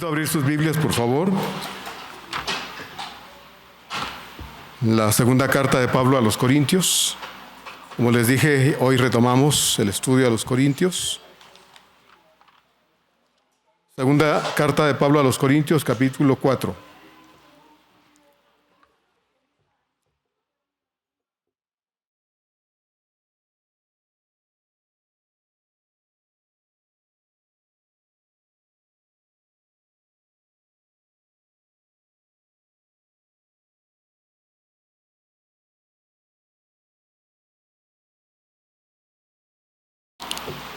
Abrir sus Biblias, por favor. La segunda carta de Pablo a los Corintios. Como les dije, hoy retomamos el estudio a los Corintios. Segunda carta de Pablo a los Corintios, capítulo 4.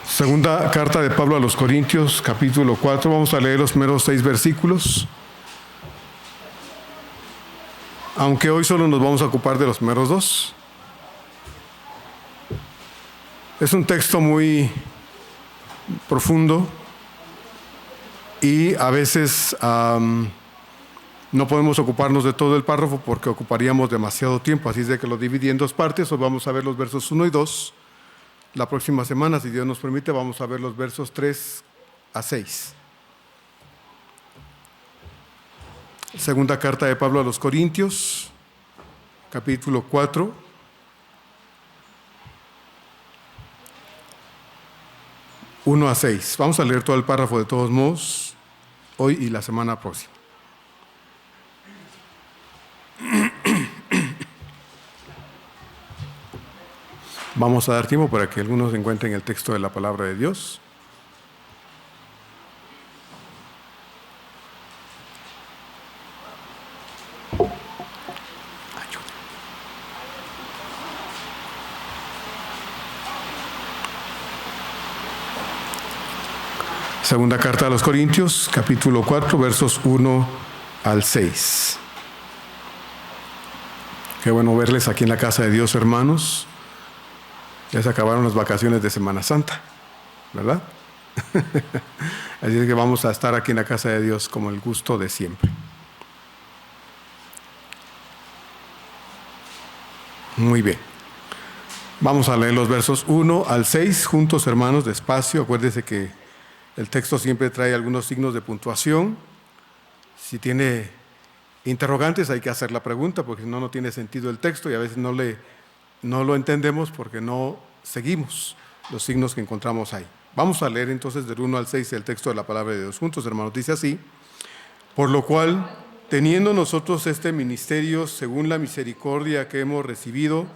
Segunda carta de Pablo a los Corintios, capítulo 4. Vamos a leer los primeros 6 versículos. Aunque hoy solo nos vamos a ocupar de los primeros 2. Es un texto muy profundo y a veces no podemos ocuparnos de todo el párrafo porque ocuparíamos demasiado tiempo. Así es de que lo dividí en 2 partes. Hoy vamos a ver los versos 1 y 2. La próxima semana, si Dios nos permite, vamos a ver los versos 3 a 6. Segunda carta de Pablo a los Corintios, capítulo 4. Uno a 6. Vamos a leer todo el párrafo de todos modos, hoy y la semana próxima. Vamos a dar tiempo para que algunos encuentren el texto de la palabra de Dios. Segunda carta a los Corintios, capítulo 4, versos 1 al 6. Qué bueno verles aquí en la casa de Dios, hermanos. Ya se acabaron las vacaciones de Semana Santa, ¿verdad? Así es que vamos a estar aquí en la casa de Dios como el gusto de siempre. Muy bien. Vamos a leer los versos 1 al 6 juntos, hermanos, despacio. Acuérdense que el texto siempre trae algunos signos de puntuación. Si tiene interrogantes hay que hacer la pregunta porque si no, no tiene sentido el texto y a veces no lo entendemos porque no seguimos los signos que encontramos ahí. Vamos a leer entonces del 1 al 6 el texto de la palabra de Dios juntos, hermanos. Dice así: por lo cual, teniendo nosotros este ministerio según la misericordia que hemos recibido,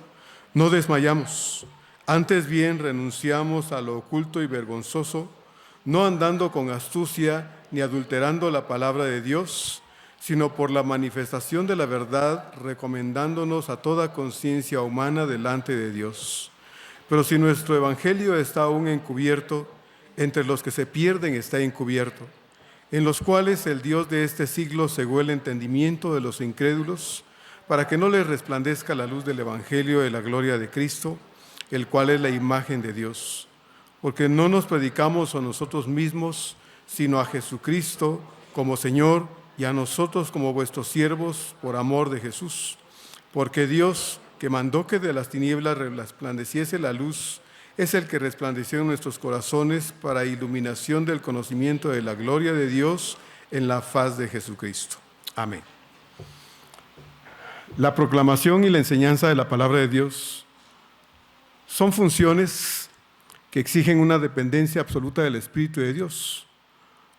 no desmayamos, antes bien renunciamos a lo oculto y vergonzoso, no andando con astucia ni adulterando la palabra de Dios, sino por la manifestación de la verdad, recomendándonos a toda conciencia humana delante de Dios. Pero si nuestro evangelio está aún encubierto, entre los que se pierden está encubierto, en los cuales el Dios de este siglo cegó el entendimiento de los incrédulos, para que no les resplandezca la luz del evangelio de la gloria de Cristo, el cual es la imagen de Dios. Porque no nos predicamos a nosotros mismos, sino a Jesucristo como Señor, y a nosotros como vuestros siervos por amor de Jesús. Porque Dios, que mandó que de las tinieblas resplandeciese la luz, es el que resplandeció en nuestros corazones para iluminación del conocimiento de la gloria de Dios en la faz de Jesucristo. Amén. La proclamación y la enseñanza de la palabra de Dios son funciones que exigen una dependencia absoluta del Espíritu de Dios,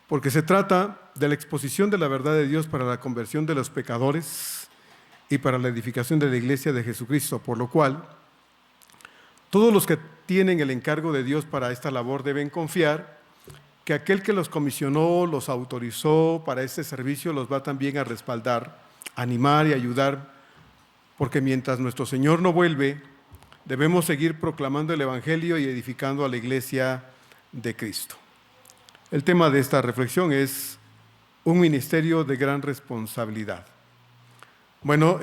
porque se trata de la exposición de la verdad de Dios para la conversión de los pecadores y para la edificación de la iglesia de Jesucristo, por lo cual todos los que tienen el encargo de Dios para esta labor deben confiar que aquel que los comisionó, los autorizó para este servicio, los va también a respaldar, animar y ayudar, porque mientras nuestro Señor no vuelve, debemos seguir proclamando el Evangelio y edificando a la iglesia de Cristo. El tema de esta reflexión es un ministerio de gran responsabilidad. Bueno,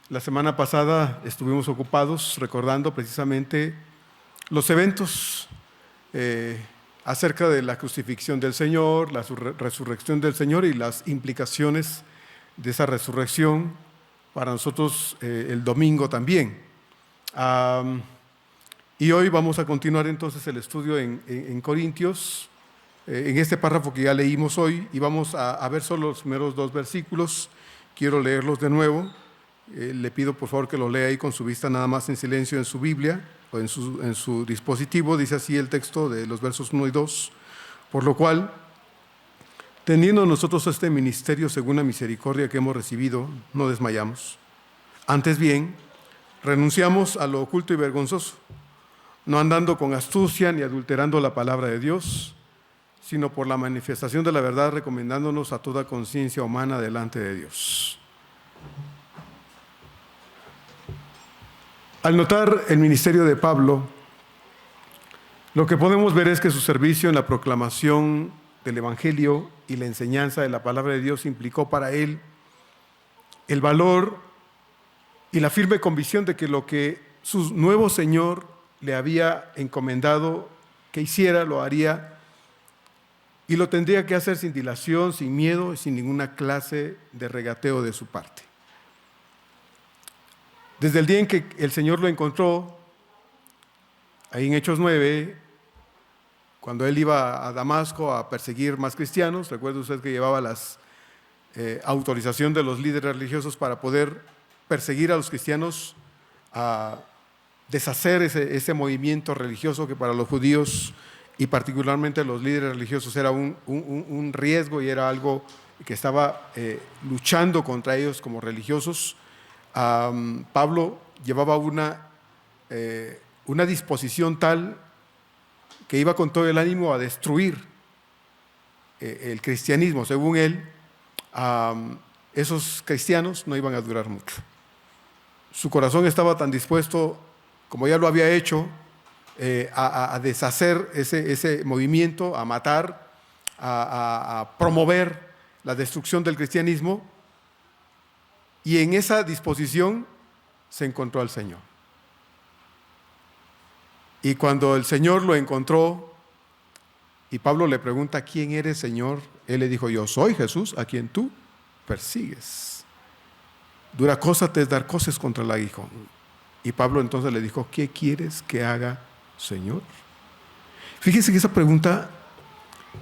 la semana pasada estuvimos ocupados recordando precisamente los eventos acerca de la crucifixión del Señor, la resurrección del Señor y las implicaciones de esa resurrección para nosotros el domingo también. Y hoy vamos a continuar entonces el estudio en Corintios, en este párrafo que ya leímos hoy, y vamos a ver solo los primeros 2 versículos. Quiero leerlos de nuevo. Le pido por favor que lo lea ahí con su vista nada más en silencio en su Biblia o en su dispositivo. Dice así el texto de los versos 1 y 2. Por lo cual, teniendo nosotros este ministerio según la misericordia que hemos recibido, no desmayamos. Antes bien, renunciamos a lo oculto y vergonzoso, no andando con astucia ni adulterando la palabra de Dios, sino por la manifestación de la verdad, recomendándonos a toda conciencia humana delante de Dios. Al notar el ministerio de Pablo, lo que podemos ver es que su servicio en la proclamación del Evangelio y la enseñanza de la palabra de Dios implicó para él el valor y la firme convicción de que lo que su nuevo Señor le había encomendado que hiciera, lo haría, y lo tendría que hacer sin dilación, sin miedo y sin ninguna clase de regateo de su parte. Desde el día en que el Señor lo encontró, ahí en Hechos 9, cuando él iba a Damasco a perseguir más cristianos, recuerda usted que llevaba la autorización de los líderes religiosos para poder perseguir a los cristianos, a deshacer ese movimiento religioso que para los judíos y particularmente los líderes religiosos era un riesgo y era algo que estaba luchando contra ellos como religiosos. Pablo llevaba una disposición tal que iba con todo el ánimo a destruir el cristianismo. Según él, esos cristianos no iban a durar mucho. Su corazón estaba tan dispuesto, como ya lo había hecho, a deshacer ese movimiento, a matar, a promover la destrucción del cristianismo, y en esa disposición se encontró al Señor. Y cuando el Señor lo encontró y Pablo le pregunta: ¿quién eres, Señor? Él le dijo: yo soy Jesús, a quien tú persigues. Dura cosa te es dar cosas contra el aguijón. Y Pablo entonces le dijo: ¿qué quieres que haga, Señor? Fíjense que esa pregunta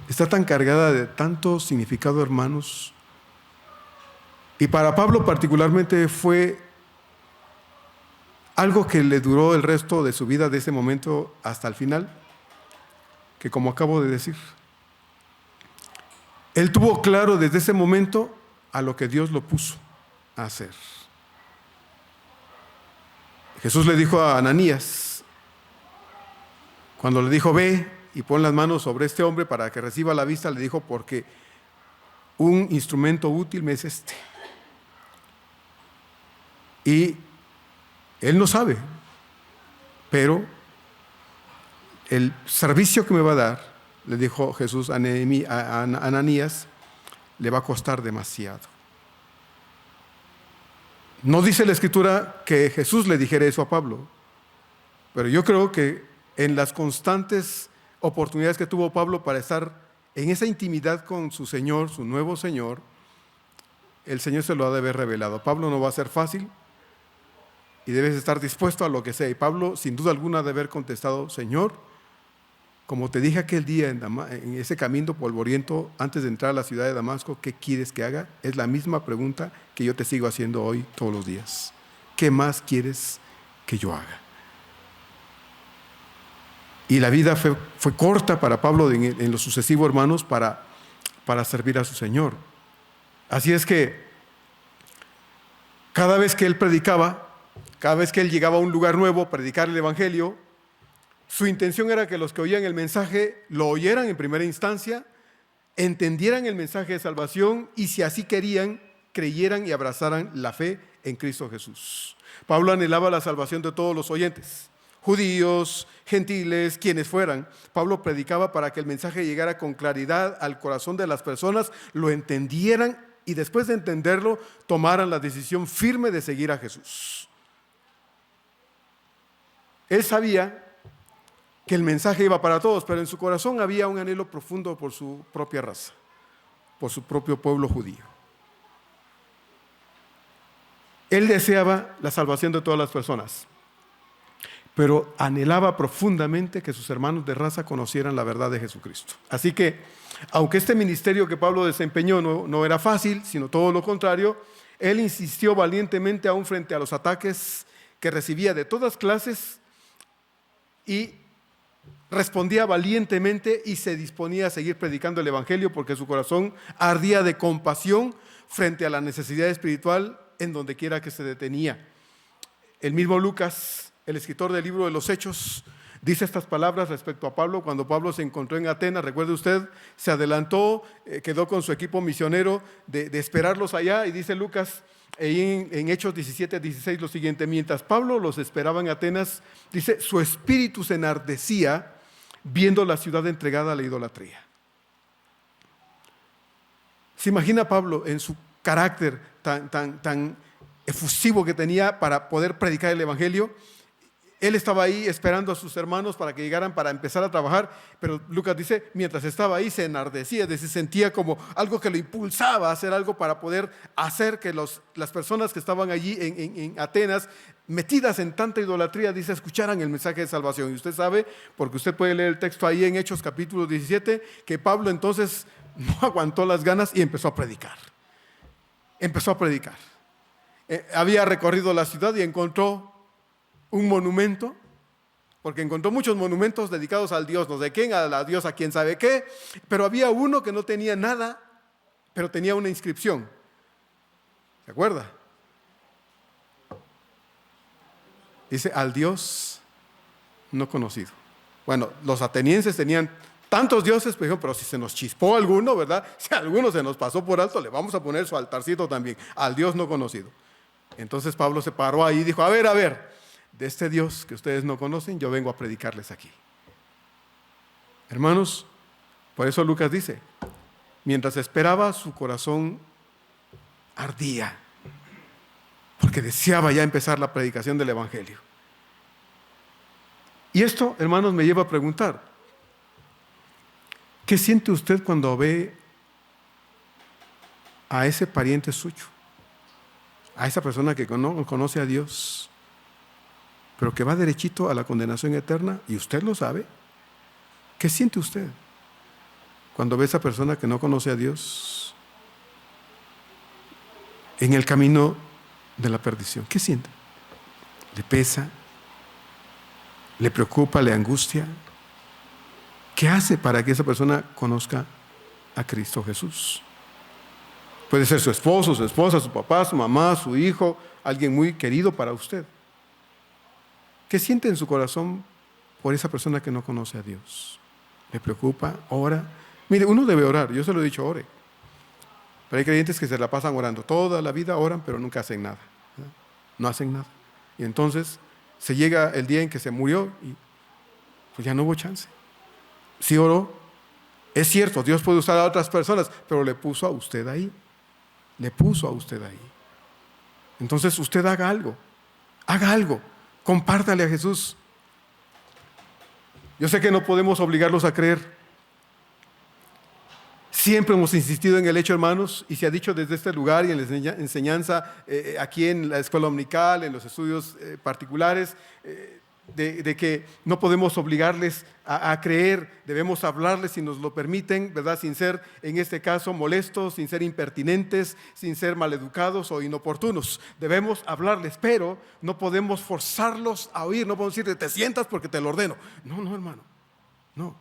está tan cargada de tanto significado, hermanos. Y para Pablo particularmente fue algo que le duró el resto de su vida, de ese momento hasta el final, que como acabo de decir, él tuvo claro desde ese momento a lo que Dios lo puso a hacer. Jesús le dijo a Ananías, cuando le dijo: ve y pon las manos sobre este hombre para que reciba la vista, le dijo: porque un instrumento útil me es este. Y él no sabe, pero el servicio que me va a dar, le dijo Jesús a Ananías, le va a costar demasiado. No dice la Escritura que Jesús le dijera eso a Pablo, pero yo creo que en las constantes oportunidades que tuvo Pablo para estar en esa intimidad con su Señor, su nuevo Señor, el Señor se lo ha de haber revelado. Pablo no va a ser fácil y debes estar dispuesto a lo que sea. Y Pablo, sin duda alguna, ha de haber contestado: Señor, como te dije aquel día en ese camino polvoriento antes de entrar a la ciudad de Damasco, ¿qué quieres que haga? Es la misma pregunta que yo te sigo haciendo hoy todos los días. ¿Qué más quieres que yo haga? Y la vida fue corta para Pablo en lo sucesivo, hermanos, para servir a su Señor. Así es que cada vez que él predicaba, cada vez que él llegaba a un lugar nuevo a predicar el Evangelio, su intención era que los que oían el mensaje lo oyeran en primera instancia, entendieran el mensaje de salvación y, si así querían, creyeran y abrazaran la fe en Cristo Jesús. Pablo anhelaba la salvación de todos los oyentes, judíos, gentiles, quienes fueran. Pablo predicaba para que el mensaje llegara con claridad al corazón de las personas, lo entendieran y después de entenderlo tomaran la decisión firme de seguir a Jesús. Él sabía que el mensaje iba para todos, pero en su corazón había un anhelo profundo por su propia raza, por su propio pueblo judío. Él deseaba la salvación de todas las personas, pero anhelaba profundamente que sus hermanos de raza conocieran la verdad de Jesucristo. Así que, aunque este ministerio que Pablo desempeñó no era fácil, sino todo lo contrario, él insistió valientemente aún frente a los ataques que recibía de todas clases y respondía valientemente y se disponía a seguir predicando el evangelio porque su corazón ardía de compasión frente a la necesidad espiritual en donde quiera que se detenía. El mismo Lucas, el escritor del libro de los Hechos, dice estas palabras respecto a Pablo. Cuando Pablo se encontró en Atenas, recuerde usted, se adelantó, quedó con su equipo misionero de esperarlos allá, y dice Lucas en Hechos 17-16 lo siguiente: mientras Pablo los esperaba en Atenas, dice, su espíritu se enardecía viendo la ciudad entregada a la idolatría. ¿Se imagina Pablo en su carácter tan efusivo que tenía para poder predicar el evangelio? Él estaba ahí esperando a sus hermanos para que llegaran para empezar a trabajar, pero Lucas dice, mientras estaba ahí se enardecía, se sentía como algo que lo impulsaba a hacer algo para poder hacer que las personas que estaban allí en Atenas, metidas en tanta idolatría, dice, escucharan el mensaje de salvación. Y usted sabe, porque usted puede leer el texto ahí en Hechos capítulo 17, que Pablo entonces no aguantó las ganas y empezó a predicar. Había recorrido la ciudad y encontró un monumento, porque encontró muchos monumentos dedicados al dios no sé quién, a la diosa quién sabe qué, pero había uno que no tenía nada, pero tenía una inscripción. ¿Se acuerda? Dice, al dios no conocido. Bueno, los atenienses tenían tantos dioses, pero si se nos chispó alguno, ¿verdad? Si alguno se nos pasó por alto, le vamos a poner su altarcito también, al dios no conocido. Entonces Pablo se paró ahí y dijo, a ver, de este Dios que ustedes no conocen, yo vengo a predicarles aquí. Hermanos, por eso Lucas dice, mientras esperaba, su corazón ardía, porque deseaba ya empezar la predicación del evangelio. Y esto, hermanos, me lleva a preguntar, ¿qué siente usted cuando ve a ese pariente suyo, a esa persona que no conoce a Dios, pero que va derechito a la condenación eterna, y usted lo sabe? ¿Qué siente usted cuando ve a esa persona que no conoce a Dios en el camino de la perdición? ¿Qué siente? ¿Le pesa? ¿Le preocupa? ¿Le angustia? ¿Qué hace para que esa persona conozca a Cristo Jesús? Puede ser su esposo, su esposa, su papá, su mamá, su hijo, alguien muy querido para usted. ¿Qué siente en su corazón por esa persona que no conoce a Dios? ¿Le preocupa? ¿Ora? Mire, uno debe orar, yo se lo he dicho, ore. Pero hay creyentes que se la pasan orando, toda la vida oran, pero nunca hacen nada. No hacen nada. Y entonces se llega el día en que se murió y pues ya no hubo chance. Sí oró, es cierto, Dios puede usar a otras personas, pero le puso a usted ahí. Entonces usted haga algo. Compártale a Jesús. Yo sé que no podemos obligarlos a creer. Siempre hemos insistido en el hecho, hermanos, y se ha dicho desde este lugar y en la enseñanza aquí en la escuela dominical, en los estudios particulares, de que no podemos obligarles a creer, debemos hablarles si nos lo permiten, ¿verdad? Sin ser, en este caso, molestos, sin ser impertinentes, sin ser maleducados o inoportunos. Debemos hablarles, pero no podemos forzarlos a oír, no podemos decirle, te sientas porque te lo ordeno. No, hermano, no.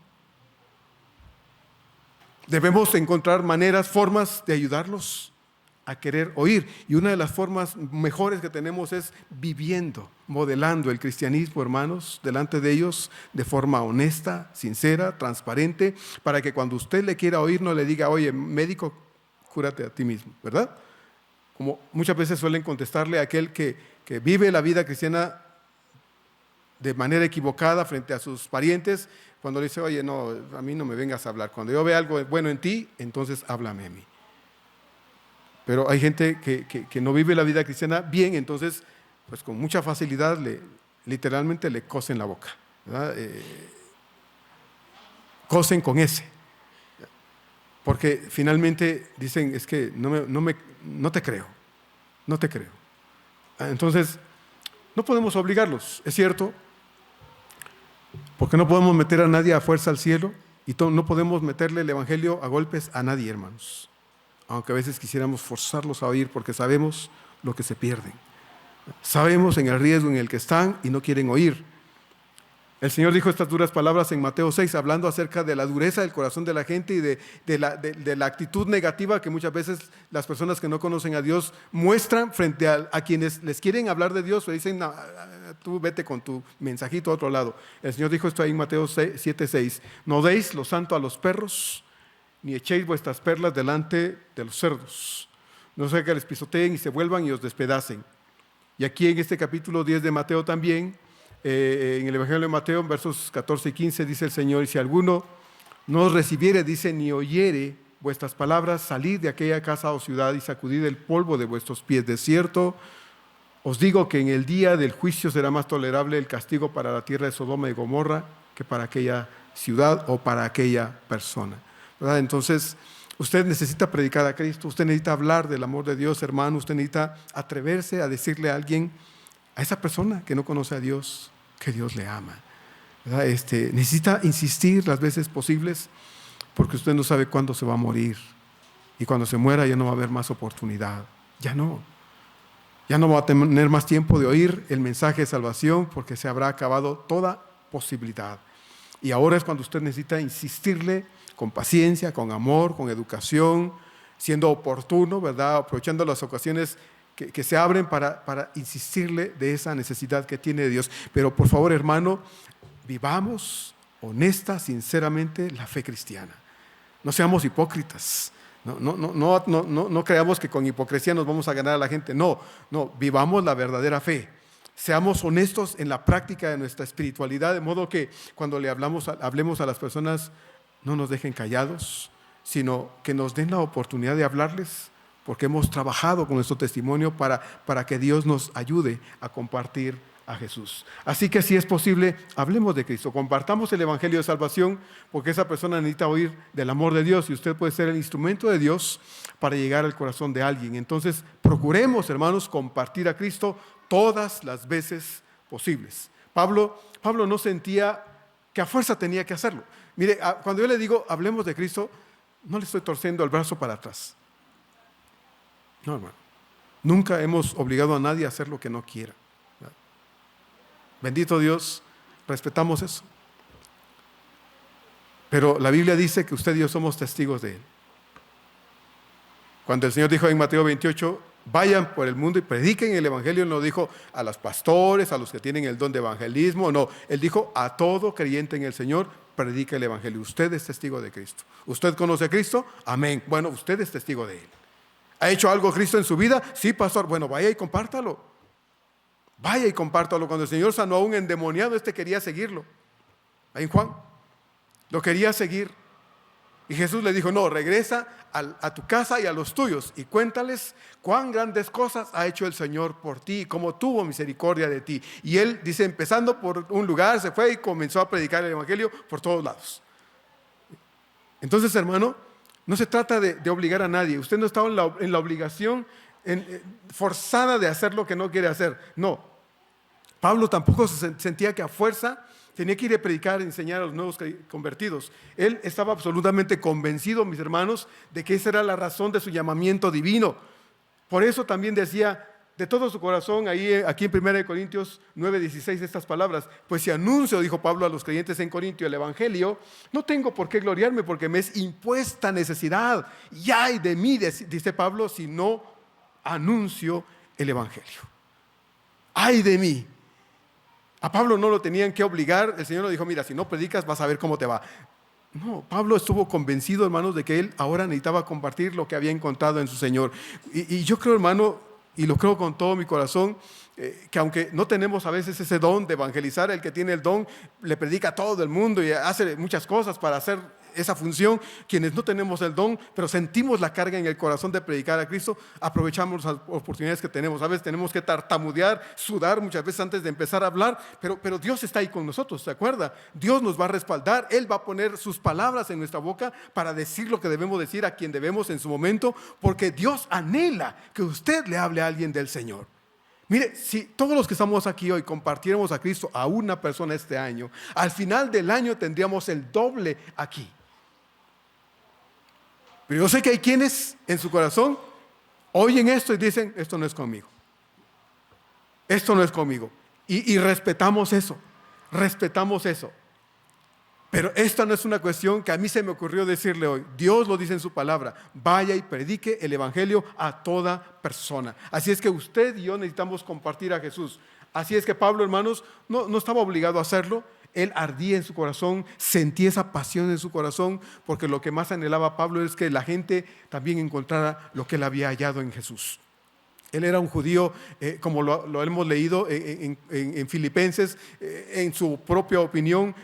Debemos encontrar formas de ayudarlos a querer oír. Y una de las formas mejores que tenemos es viviendo, modelando el cristianismo, hermanos, delante de ellos de forma honesta, sincera, transparente, para que cuando usted le quiera oír no le diga, oye, médico, cúrate a ti mismo, ¿verdad? Como muchas veces suelen contestarle a aquel que vive la vida cristiana de manera equivocada frente a sus parientes, cuando le dice, oye, no, a mí no me vengas a hablar. Cuando yo vea algo bueno en ti, entonces háblame a mí. Pero hay gente que no vive la vida cristiana bien, entonces, pues con mucha facilidad, literalmente le cosen la boca, ¿verdad? Cosen con ese. Porque finalmente dicen, es que no te creo. Entonces, no podemos obligarlos, es cierto, Porque no podemos meter a nadie a fuerza al cielo y no podemos meterle el evangelio a golpes a nadie, hermanos. Aunque a veces quisiéramos forzarlos a oír porque sabemos lo que se pierden. Sabemos en el riesgo en el que están y no quieren oír. El Señor dijo estas duras palabras en Mateo 6, hablando acerca de la dureza del corazón de la gente y de la actitud negativa que muchas veces las personas que no conocen a Dios muestran frente a quienes les quieren hablar de Dios o dicen, no, tú vete con tu mensajito a otro lado. El Señor dijo esto ahí en Mateo 7:6, no deis lo santo a los perros, ni echéis vuestras perlas delante de los cerdos, no sea que les pisoteen y se vuelvan y os despedacen. Y aquí en este capítulo 10 de Mateo también, en el Evangelio de Mateo, en versos 14 y 15, dice el Señor, y si alguno no os recibiere, dice, ni oyere vuestras palabras, salid de aquella casa o ciudad y sacudid el polvo de vuestros pies. De cierto, os digo que en el día del juicio será más tolerable el castigo para la tierra de Sodoma y Gomorra que para aquella ciudad o para aquella persona. ¿Verdad? Entonces, usted necesita predicar a Cristo, usted necesita hablar del amor de Dios, hermano, usted necesita atreverse a decirle a alguien, a esa persona que no conoce a Dios, que Dios le ama. ¿Verdad? Necesita insistir las veces posibles porque usted no sabe cuándo se va a morir y cuando se muera ya no va a haber más oportunidad. Ya no va a tener más tiempo de oír el mensaje de salvación porque se habrá acabado toda posibilidad. Y ahora es cuando usted necesita insistirle con paciencia, con amor, con educación, siendo oportuno, ¿verdad? Aprovechando las ocasiones que se abren para insistirle de esa necesidad que tiene de Dios. Pero por favor, hermano, vivamos honesta, sinceramente, la fe cristiana. No seamos hipócritas. No creamos que con hipocresía nos vamos a ganar a la gente. No, vivamos la verdadera fe. Seamos honestos en la práctica de nuestra espiritualidad, de modo que cuando le hablemos a las personas, no nos dejen callados, sino que nos den la oportunidad de hablarles, porque hemos trabajado con nuestro testimonio para que Dios nos ayude a compartir a Jesús. Así que si es posible, hablemos de Cristo, compartamos el evangelio de salvación, porque esa persona necesita oír del amor de Dios y usted puede ser el instrumento de Dios para llegar al corazón de alguien. Entonces, procuremos, hermanos, compartir a Cristo todas las veces posibles. Pablo no sentía que a fuerza tenía que hacerlo. Mire, cuando yo le digo, hablemos de Cristo, no le estoy torciendo el brazo para atrás. No, hermano. Nunca hemos obligado a nadie a hacer lo que no quiera. Bendito Dios, respetamos eso. Pero la Biblia dice que usted y yo somos testigos de Él. Cuando el Señor dijo en Mateo 28, vayan por el mundo y prediquen el evangelio, no dijo a los pastores, a los que tienen el don de evangelismo, no. Él dijo a todo creyente en el Señor, predica el evangelio. Usted es testigo de Cristo. ¿Usted conoce a Cristo? Amén. Bueno, usted es testigo de Él. ¿Ha hecho algo Cristo en su vida? Sí, pastor. Bueno, vaya y compártalo. Vaya y compártalo. Cuando el Señor sanó a un endemoniado, quería seguirlo. Ahí en Juan, lo quería seguir. Y Jesús le dijo, no, regresa a tu casa y a los tuyos y cuéntales cuán grandes cosas ha hecho el Señor por ti y cómo tuvo misericordia de ti. Y él dice, empezando por un lugar, se fue y comenzó a predicar el evangelio por todos lados. Entonces, hermano, no se trata de obligar a nadie. Usted no está en la obligación forzada de hacer lo que no quiere hacer. No. Pablo tampoco se sentía que a fuerza tenía que ir a predicar, enseñar a los nuevos convertidos. Él estaba absolutamente convencido, mis hermanos, de que esa era la razón de su llamamiento divino. Por eso también decía de todo su corazón, aquí en 1 Corintios 9:16, estas palabras, pues si anuncio, dijo Pablo a los creyentes en Corintio, el evangelio, no tengo por qué gloriarme porque me es impuesta necesidad. Y ay de mí, dice Pablo, si no anuncio el evangelio. Ay de mí. A Pablo no lo tenían que obligar. El Señor le dijo, mira, si no predicas vas a ver cómo te va. No, Pablo estuvo convencido, hermanos, de que él ahora necesitaba compartir lo que había encontrado en su Señor. Y yo creo, hermano, y lo creo con todo mi corazón, que aunque no tenemos a veces ese don de evangelizar, el que tiene el don le predica a todo el mundo y hace muchas cosas para hacer esa función. Quienes no tenemos el don, pero sentimos la carga en el corazón de predicar a Cristo, aprovechamos las oportunidades que tenemos. A veces tenemos que tartamudear, sudar muchas veces antes de empezar a hablar, pero Dios está ahí con nosotros, ¿se acuerda? Dios nos va a respaldar, Él va a poner sus palabras en nuestra boca para decir lo que debemos decir a quien debemos en su momento, porque Dios anhela que usted le hable a alguien del Señor. Mire, si todos los que estamos aquí hoy compartiéramos a Cristo a una persona este año, al final del año tendríamos el doble aquí. Pero yo sé que hay quienes en su corazón oyen esto y dicen, esto no es conmigo. Esto no es conmigo. Y respetamos eso. Respetamos eso. Pero esta no es una cuestión que a mí se me ocurrió decirle hoy. Dios lo dice en su palabra. Vaya y predique el evangelio a toda persona. Así es que usted y yo necesitamos compartir a Jesús. Así es que Pablo, hermanos, no estaba obligado a hacerlo. Él ardía en su corazón, sentía esa pasión en su corazón, porque lo que más anhelaba Pablo es que la gente también encontrara lo que él había hallado en Jesús. Él era un judío, como lo hemos leído en Filipenses, en su propia opinión,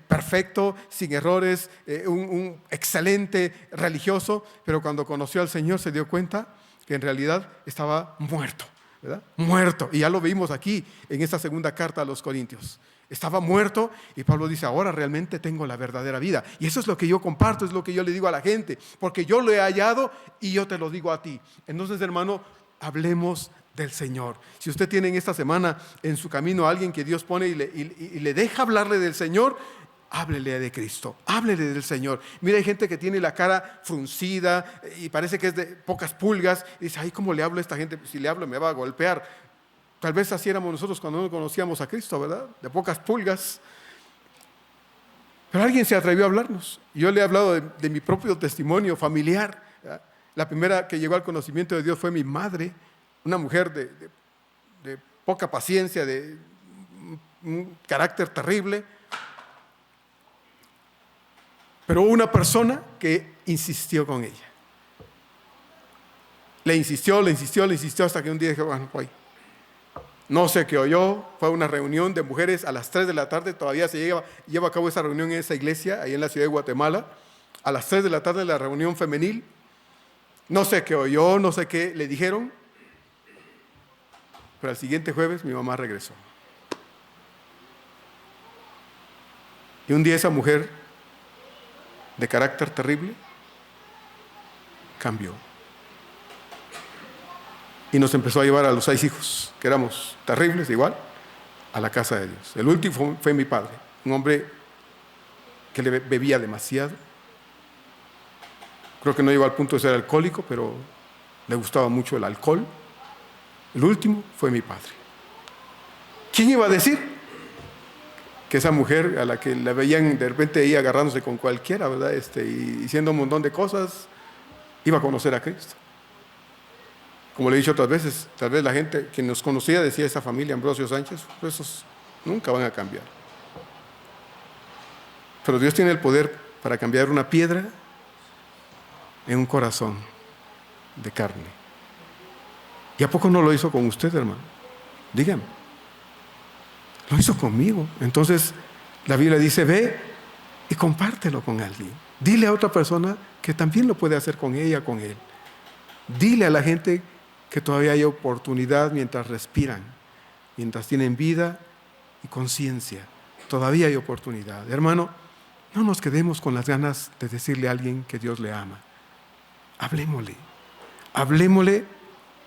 perfecto, sin errores, un excelente religioso, pero cuando conoció al Señor se dio cuenta que en realidad estaba muerto, ¿verdad? Muerto, y ya lo vimos aquí en esta segunda carta a los Corintios. Estaba muerto y Pablo dice, ahora realmente tengo la verdadera vida. Y eso es lo que yo comparto, es lo que yo le digo a la gente, porque yo lo he hallado y yo te lo digo a ti. Entonces, hermano, hablemos del Señor. Si usted tiene en esta semana en su camino a alguien que Dios pone y le deja hablarle del Señor, háblele de Cristo, háblele del Señor. Mira, hay gente que tiene la cara fruncida y parece que es de pocas pulgas. Y dice, ay, ¿cómo le hablo a esta gente? Si le hablo me va a golpear. Tal vez así éramos nosotros cuando no conocíamos a Cristo, ¿verdad? De pocas pulgas. Pero alguien se atrevió a hablarnos. Yo le he hablado de mi propio testimonio familiar, ¿verdad? La primera que llegó al conocimiento de Dios fue mi madre, una mujer de poca paciencia, de un carácter terrible. Pero hubo una persona que insistió con ella. Le insistió hasta que un día dije, bueno, voy. No sé qué oyó, fue una reunión de mujeres a las 3 de la tarde, todavía se lleva a cabo esa reunión en esa iglesia, ahí en la ciudad de Guatemala. A las 3 de la tarde la reunión femenil. No sé qué oyó, no sé qué le dijeron, pero al siguiente jueves mi mamá regresó. Y un día esa mujer, de carácter terrible, cambió. Y nos empezó a llevar a los 6 hijos, que éramos terribles igual, a la casa de Dios. El último fue mi padre, un hombre que le bebía demasiado. Creo que no llegó al punto de ser alcohólico, pero le gustaba mucho el alcohol. El último fue mi padre. ¿Quién iba a decir que esa mujer a la que la veían de repente ahí agarrándose con cualquiera, ¿verdad? Y diciendo un montón de cosas, iba a conocer a Cristo? Como le he dicho otras veces, tal vez la gente que nos conocía decía, esa familia Ambrosio Sánchez, pues esos nunca van a cambiar. Pero Dios tiene el poder para cambiar una piedra en un corazón de carne. ¿Y a poco no lo hizo con usted, hermano? Dígame. Lo hizo conmigo. Entonces, la Biblia dice, ve y compártelo con alguien. Dile a otra persona que también lo puede hacer con ella, con él. Dile a la gente que todavía hay oportunidad mientras respiran, mientras tienen vida y conciencia. Todavía hay oportunidad. Hermano, no nos quedemos con las ganas de decirle a alguien que Dios le ama. Hablémosle,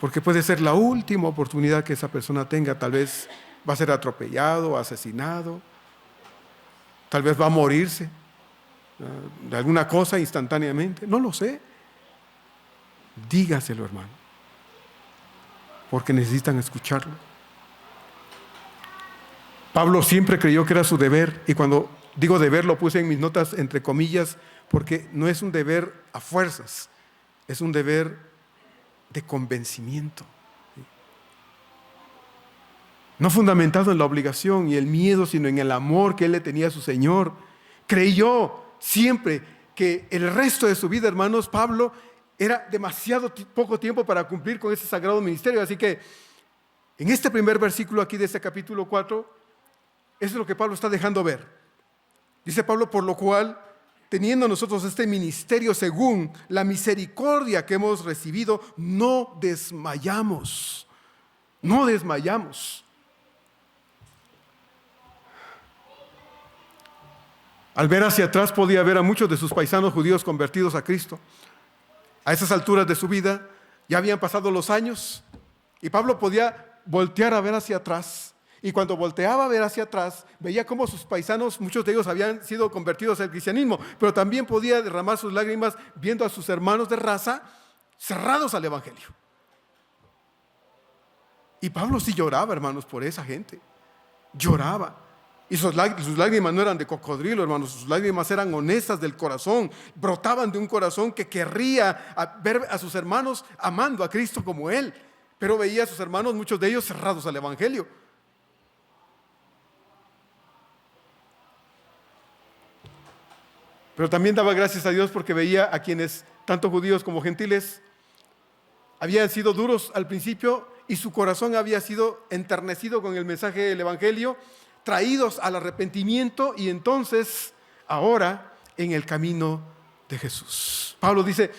porque puede ser la última oportunidad que esa persona tenga. Tal vez va a ser atropellado, asesinado, tal vez va a morirse de alguna cosa instantáneamente, no lo sé. Dígaselo, hermano, porque necesitan escucharlo. Pablo siempre creyó que era su deber, y cuando digo deber lo puse en mis notas entre comillas, porque no es un deber a fuerzas, es un deber de convencimiento. No fundamentado en la obligación y el miedo, sino en el amor que él le tenía a su Señor. Creyó siempre que el resto de su vida, hermanos, Pablo, era demasiado poco tiempo para cumplir con ese sagrado ministerio. Así que en este primer versículo aquí de este capítulo 4, eso es lo que Pablo está dejando ver. Dice Pablo, por lo cual, teniendo nosotros este ministerio según la misericordia que hemos recibido, no desmayamos. No desmayamos. Al ver hacia atrás podía ver a muchos de sus paisanos judíos convertidos a Cristo. A esas alturas de su vida ya habían pasado los años y Pablo podía voltear a ver hacia atrás. Y cuando volteaba a ver hacia atrás, veía cómo sus paisanos, muchos de ellos habían sido convertidos al cristianismo, pero también podía derramar sus lágrimas viendo a sus hermanos de raza cerrados al evangelio. Y Pablo sí lloraba, hermanos, por esa gente. Lloraba. Y sus lágrimas no eran de cocodrilo, hermanos, sus lágrimas eran honestas del corazón, brotaban de un corazón que querría ver a sus hermanos amando a Cristo como él, pero veía a sus hermanos, muchos de ellos cerrados al evangelio. Pero también daba gracias a Dios porque veía a quienes, tanto judíos como gentiles, habían sido duros al principio y su corazón había sido enternecido con el mensaje del evangelio, traídos al arrepentimiento y entonces ahora en el camino de Jesús. Pablo dice,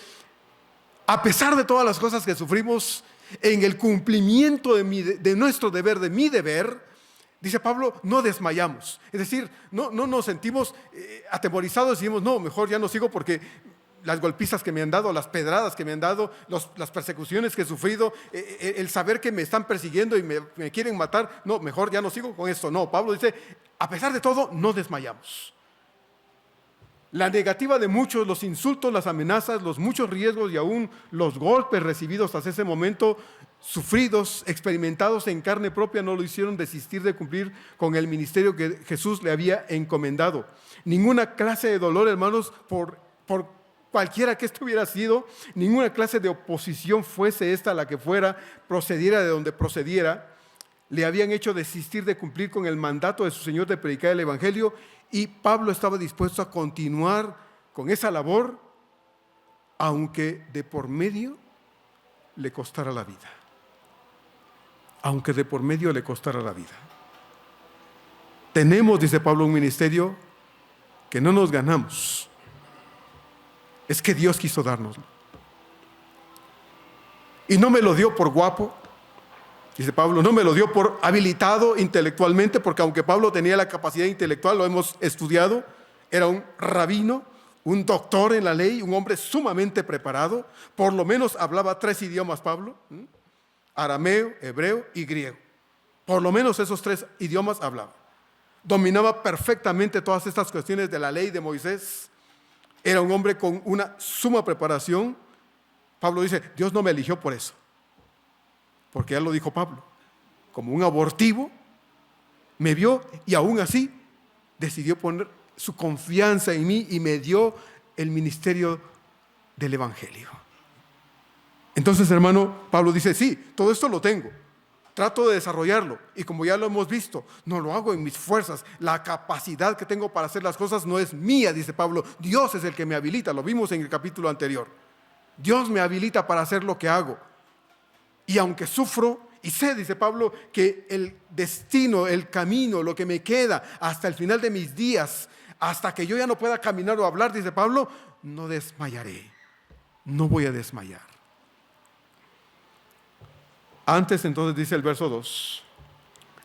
a pesar de todas las cosas que sufrimos, en el cumplimiento de nuestro deber, de mi deber, dice Pablo, no desmayamos. Es decir, no nos sentimos atemorizados y decimos, no, mejor ya no sigo porque las golpizas que me han dado, las pedradas que me han dado, las persecuciones que he sufrido, el saber que me están persiguiendo y me quieren matar, no, mejor ya no sigo con esto. No, Pablo dice, a pesar de todo, no desmayamos. La negativa de muchos, los insultos, las amenazas, los muchos riesgos y aún los golpes recibidos hasta ese momento, sufridos, experimentados en carne propia, no lo hicieron desistir de cumplir con el ministerio que Jesús le había encomendado. Ninguna clase de dolor, hermanos, por cualquiera que esto hubiera sido, ninguna clase de oposición, fuese esta la que fuera, procediera de donde procediera, le habían hecho desistir de cumplir con el mandato de su Señor de predicar el evangelio, y Pablo estaba dispuesto a continuar con esa labor, aunque de por medio le costara la vida. Aunque de por medio le costara la vida. Tenemos, dice Pablo, un ministerio que no nos ganamos. Es que Dios quiso dárnoslo. Y no me lo dio por guapo, dice Pablo, no me lo dio por habilitado intelectualmente, porque aunque Pablo tenía la capacidad intelectual, lo hemos estudiado, era un rabino, un doctor en la ley, un hombre sumamente preparado, por lo menos hablaba 3 idiomas Pablo, arameo, hebreo y griego. Por lo menos esos 3 idiomas hablaba. Dominaba perfectamente todas estas cuestiones de la ley de Moisés. Era un hombre con una suma preparación. Pablo dice, Dios no me eligió por eso. Porque ya lo dijo Pablo. Como un abortivo, me vio y aún así decidió poner su confianza en mí y me dio el ministerio del evangelio. Entonces, hermano, Pablo dice, sí, todo esto lo tengo. Trato de desarrollarlo y como ya lo hemos visto, no lo hago en mis fuerzas. La capacidad que tengo para hacer las cosas no es mía, dice Pablo. Dios es el que me habilita, lo vimos en el capítulo anterior. Dios me habilita para hacer lo que hago. Y aunque sufro y sé, dice Pablo, que el destino, el camino, lo que me queda hasta el final de mis días, hasta que yo ya no pueda caminar o hablar, dice Pablo, no desmayaré, no voy a desmayar. Antes, entonces, dice el verso 2,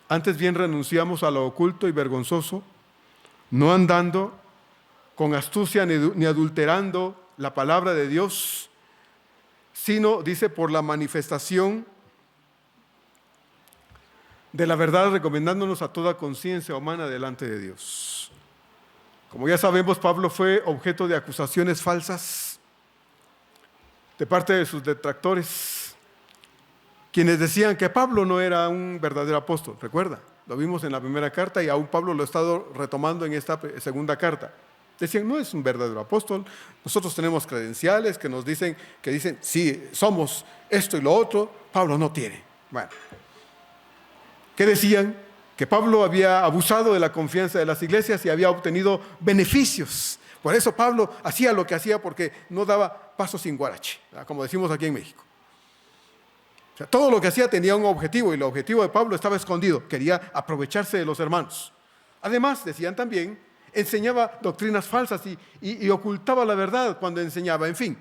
antes bien renunciamos a lo oculto y vergonzoso, no andando con astucia ni adulterando la palabra de Dios, sino, dice, por la manifestación de la verdad, recomendándonos a toda conciencia humana delante de Dios. Como ya sabemos, Pablo fue objeto de acusaciones falsas de parte de sus detractores, quienes decían que Pablo no era un verdadero apóstol. Recuerda, lo vimos en la primera carta y aún Pablo lo ha estado retomando en esta segunda carta. Decían, no es un verdadero apóstol, nosotros tenemos credenciales que nos dicen, sí, somos esto y lo otro, Pablo no tiene. Bueno, ¿qué decían? Que Pablo había abusado de la confianza de las iglesias y había obtenido beneficios. Por eso Pablo hacía lo que hacía porque no daba paso sin guarache, como decimos aquí en México. O sea, todo lo que hacía tenía un objetivo y el objetivo de Pablo estaba escondido, quería aprovecharse de los hermanos. Además, decían también, enseñaba doctrinas falsas y ocultaba la verdad cuando enseñaba, en fin.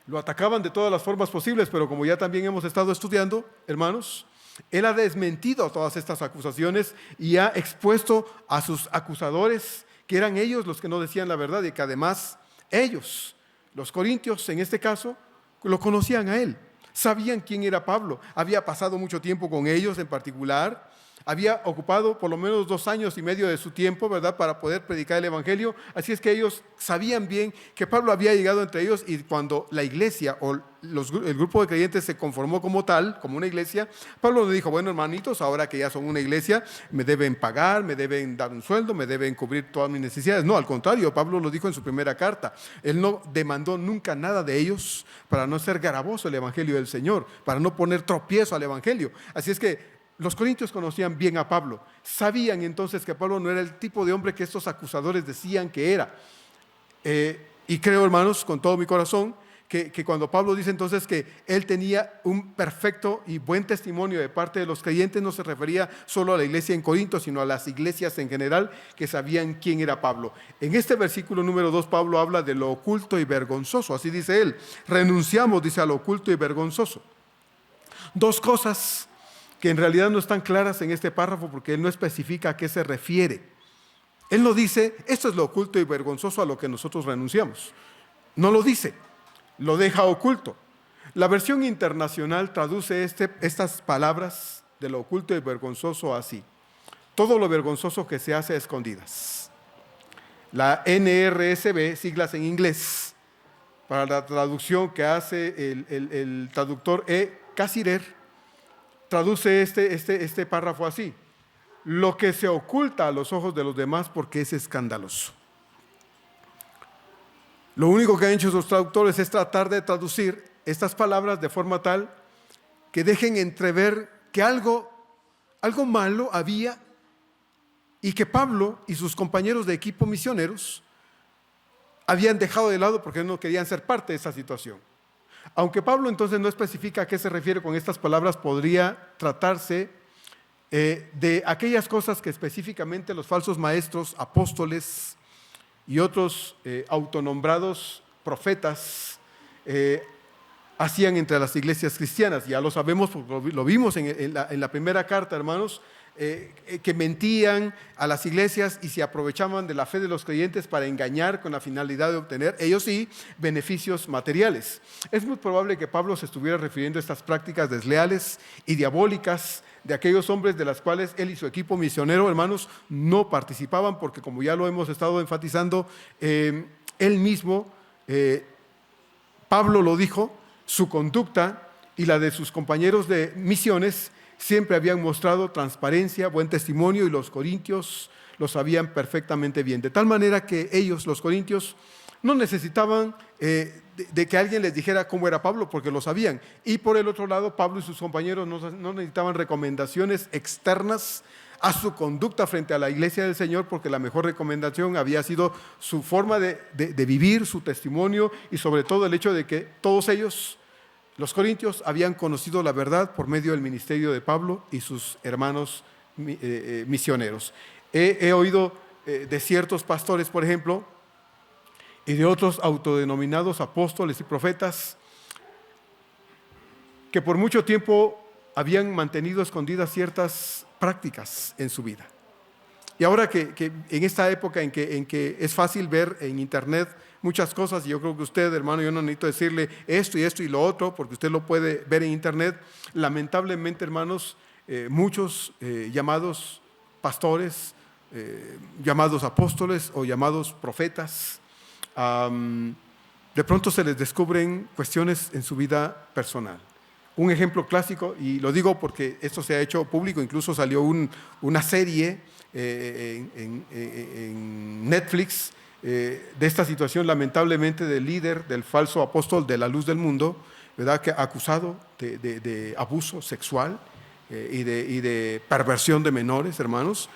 Lo atacaban de todas las formas posibles, pero como ya también hemos estado estudiando, hermanos, él ha desmentido todas estas acusaciones y ha expuesto a sus acusadores, que eran ellos los que no decían la verdad y que además ellos, los corintios en este caso, lo conocían a él. Sabían quién era Pablo. Había pasado mucho tiempo con ellos en particular. Había ocupado por lo menos 2 años y medio de su tiempo, ¿verdad?, para poder predicar el Evangelio. Así es que ellos sabían bien que Pablo había llegado entre ellos, y cuando la iglesia o el grupo de creyentes se conformó como tal, como una iglesia, Pablo le dijo: bueno, hermanitos, ahora que ya son una iglesia, me deben pagar, me deben dar un sueldo, me deben cubrir todas mis necesidades. No, al contrario, Pablo lo dijo en su primera carta. Él no demandó nunca nada de ellos para no ser gravoso el Evangelio del Señor, para no poner tropiezo al Evangelio. Así es que los corintios conocían bien a Pablo. Sabían entonces que Pablo no era el tipo de hombre que estos acusadores decían que era. Y creo, hermanos, con todo mi corazón, que cuando Pablo dice entonces que él tenía un perfecto y buen testimonio de parte de los creyentes, no se refería solo a la iglesia en Corinto, sino a las iglesias en general que sabían quién era Pablo. En este versículo número 2, Pablo habla de lo oculto y vergonzoso. Así dice él: renunciamos, dice, a lo oculto y vergonzoso. 2 cosas que en realidad no están claras en este párrafo, porque él no especifica a qué se refiere. Él no dice: esto es lo oculto y vergonzoso a lo que nosotros renunciamos. No lo dice, lo deja oculto. La versión internacional traduce estas palabras de lo oculto y vergonzoso así: todo lo vergonzoso que se hace a escondidas. La NRSV, siglas en inglés, para la traducción que hace el traductor Casirer, traduce este párrafo así: lo que se oculta a los ojos de los demás porque es escandaloso. Lo único que han hecho esos traductores es tratar de traducir estas palabras de forma tal que dejen entrever que algo malo había, y que Pablo y sus compañeros de equipo misioneros habían dejado de lado porque no querían ser parte de esa situación. Aunque Pablo entonces no especifica a qué se refiere con estas palabras, podría tratarse de aquellas cosas que específicamente los falsos maestros, apóstoles y otros autonombrados profetas hacían entre las iglesias cristianas. Ya lo sabemos, lo vimos en la primera carta, hermanos, que mentían a las iglesias y se aprovechaban de la fe de los creyentes para engañar con la finalidad de obtener, ellos sí, beneficios materiales. Es muy probable que Pablo se estuviera refiriendo a estas prácticas desleales y diabólicas de aquellos hombres de las cuales él y su equipo misionero, hermanos, no participaban, porque como ya lo hemos estado enfatizando, él mismo, Pablo lo dijo, su conducta y la de sus compañeros de misiones siempre habían mostrado transparencia, buen testimonio, y los corintios lo sabían perfectamente bien. De tal manera que ellos, los corintios, no necesitaban de que alguien les dijera cómo era Pablo, porque lo sabían. Y por el otro lado, Pablo y sus compañeros no necesitaban recomendaciones externas a su conducta frente a la iglesia del Señor, porque la mejor recomendación había sido su forma de vivir, su testimonio, y sobre todo el hecho de que todos ellos, los corintios, habían conocido la verdad por medio del ministerio de Pablo y sus hermanos misioneros. He oído de ciertos pastores, por ejemplo, y de otros autodenominados apóstoles y profetas, que por mucho tiempo habían mantenido escondidas ciertas prácticas en su vida. Y ahora que en esta época en que es fácil ver en internet muchas cosas, y yo creo que usted, hermano, yo no necesito decirle esto y lo otro, porque usted lo puede ver en internet. Lamentablemente, hermanos, muchos llamados pastores, llamados apóstoles o llamados profetas, de pronto se les descubren cuestiones en su vida personal. Un ejemplo clásico, y lo digo porque esto se ha hecho público, incluso salió una serie en Netflix de esta situación, lamentablemente, del líder, del falso apóstol de la luz del mundo, ¿verdad?, que acusado de abuso sexual y de perversión de menores, hermanos.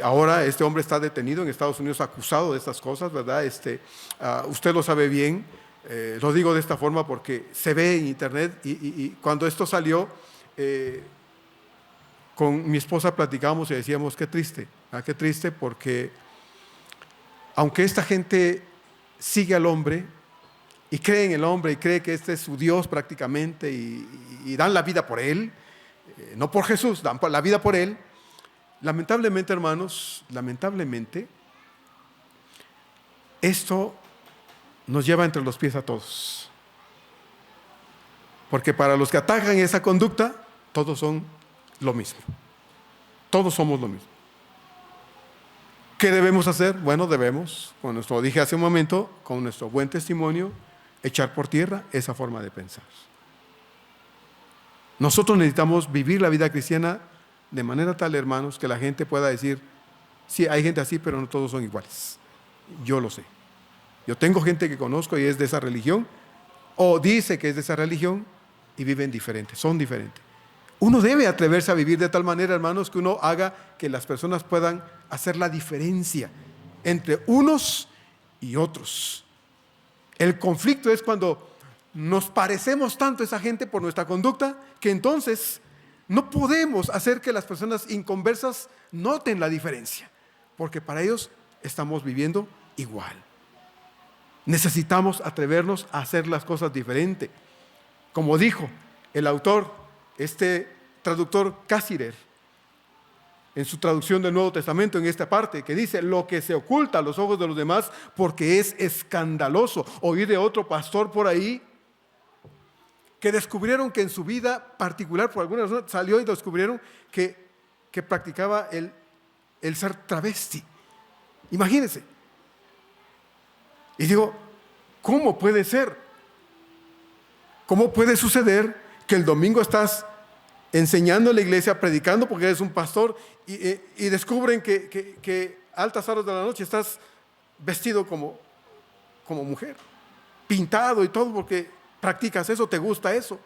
Ahora este hombre está detenido en Estados Unidos acusado de estas cosas, ¿verdad? Usted lo sabe bien. Lo digo de esta forma porque se ve en internet, y cuando esto salió, con mi esposa platicábamos y decíamos: qué triste, qué triste, porque aunque esta gente sigue al hombre y cree en el hombre y cree que este es su Dios prácticamente, y dan la vida por él, no por Jesús, dan la vida por él, lamentablemente, hermanos, lamentablemente, esto nos lleva entre los pies a todos. Porque para los que atacan esa conducta, todos son lo mismo. Todos somos lo mismo. ¿Qué debemos hacer? Bueno, debemos, como lo dije hace un momento, con nuestro buen testimonio, echar por tierra esa forma de pensar. Nosotros necesitamos vivir la vida cristiana de manera tal, hermanos, que la gente pueda decir, sí, hay gente así, pero no todos son iguales. Yo lo sé. Yo tengo gente que conozco y es de esa religión, o dice que es de esa religión, y viven diferentes, son diferentes. Uno debe atreverse a vivir de tal manera, hermanos, que uno haga que las personas puedan hacer la diferencia entre unos y otros. El conflicto es cuando nos parecemos tanto a esa gente por nuestra conducta, que entonces no podemos hacer que las personas inconversas noten la diferencia, porque para ellos estamos viviendo igual. Necesitamos atrevernos a hacer las cosas diferente. Como dijo el autor, traductor Cassirer, en su traducción del Nuevo Testamento, en esta parte, que dice, lo que se oculta a los ojos de los demás, porque es escandaloso. Oí de otro pastor por ahí, que descubrieron que en su vida particular, por alguna razón, salió y descubrieron que practicaba el ser travesti. Imagínense. Y digo, ¿cómo puede ser? ¿Cómo puede suceder que el domingo estás enseñando en la iglesia, predicando porque eres un pastor y descubren que a altas horas de la noche estás vestido como mujer, pintado y todo porque practicas eso, te gusta eso?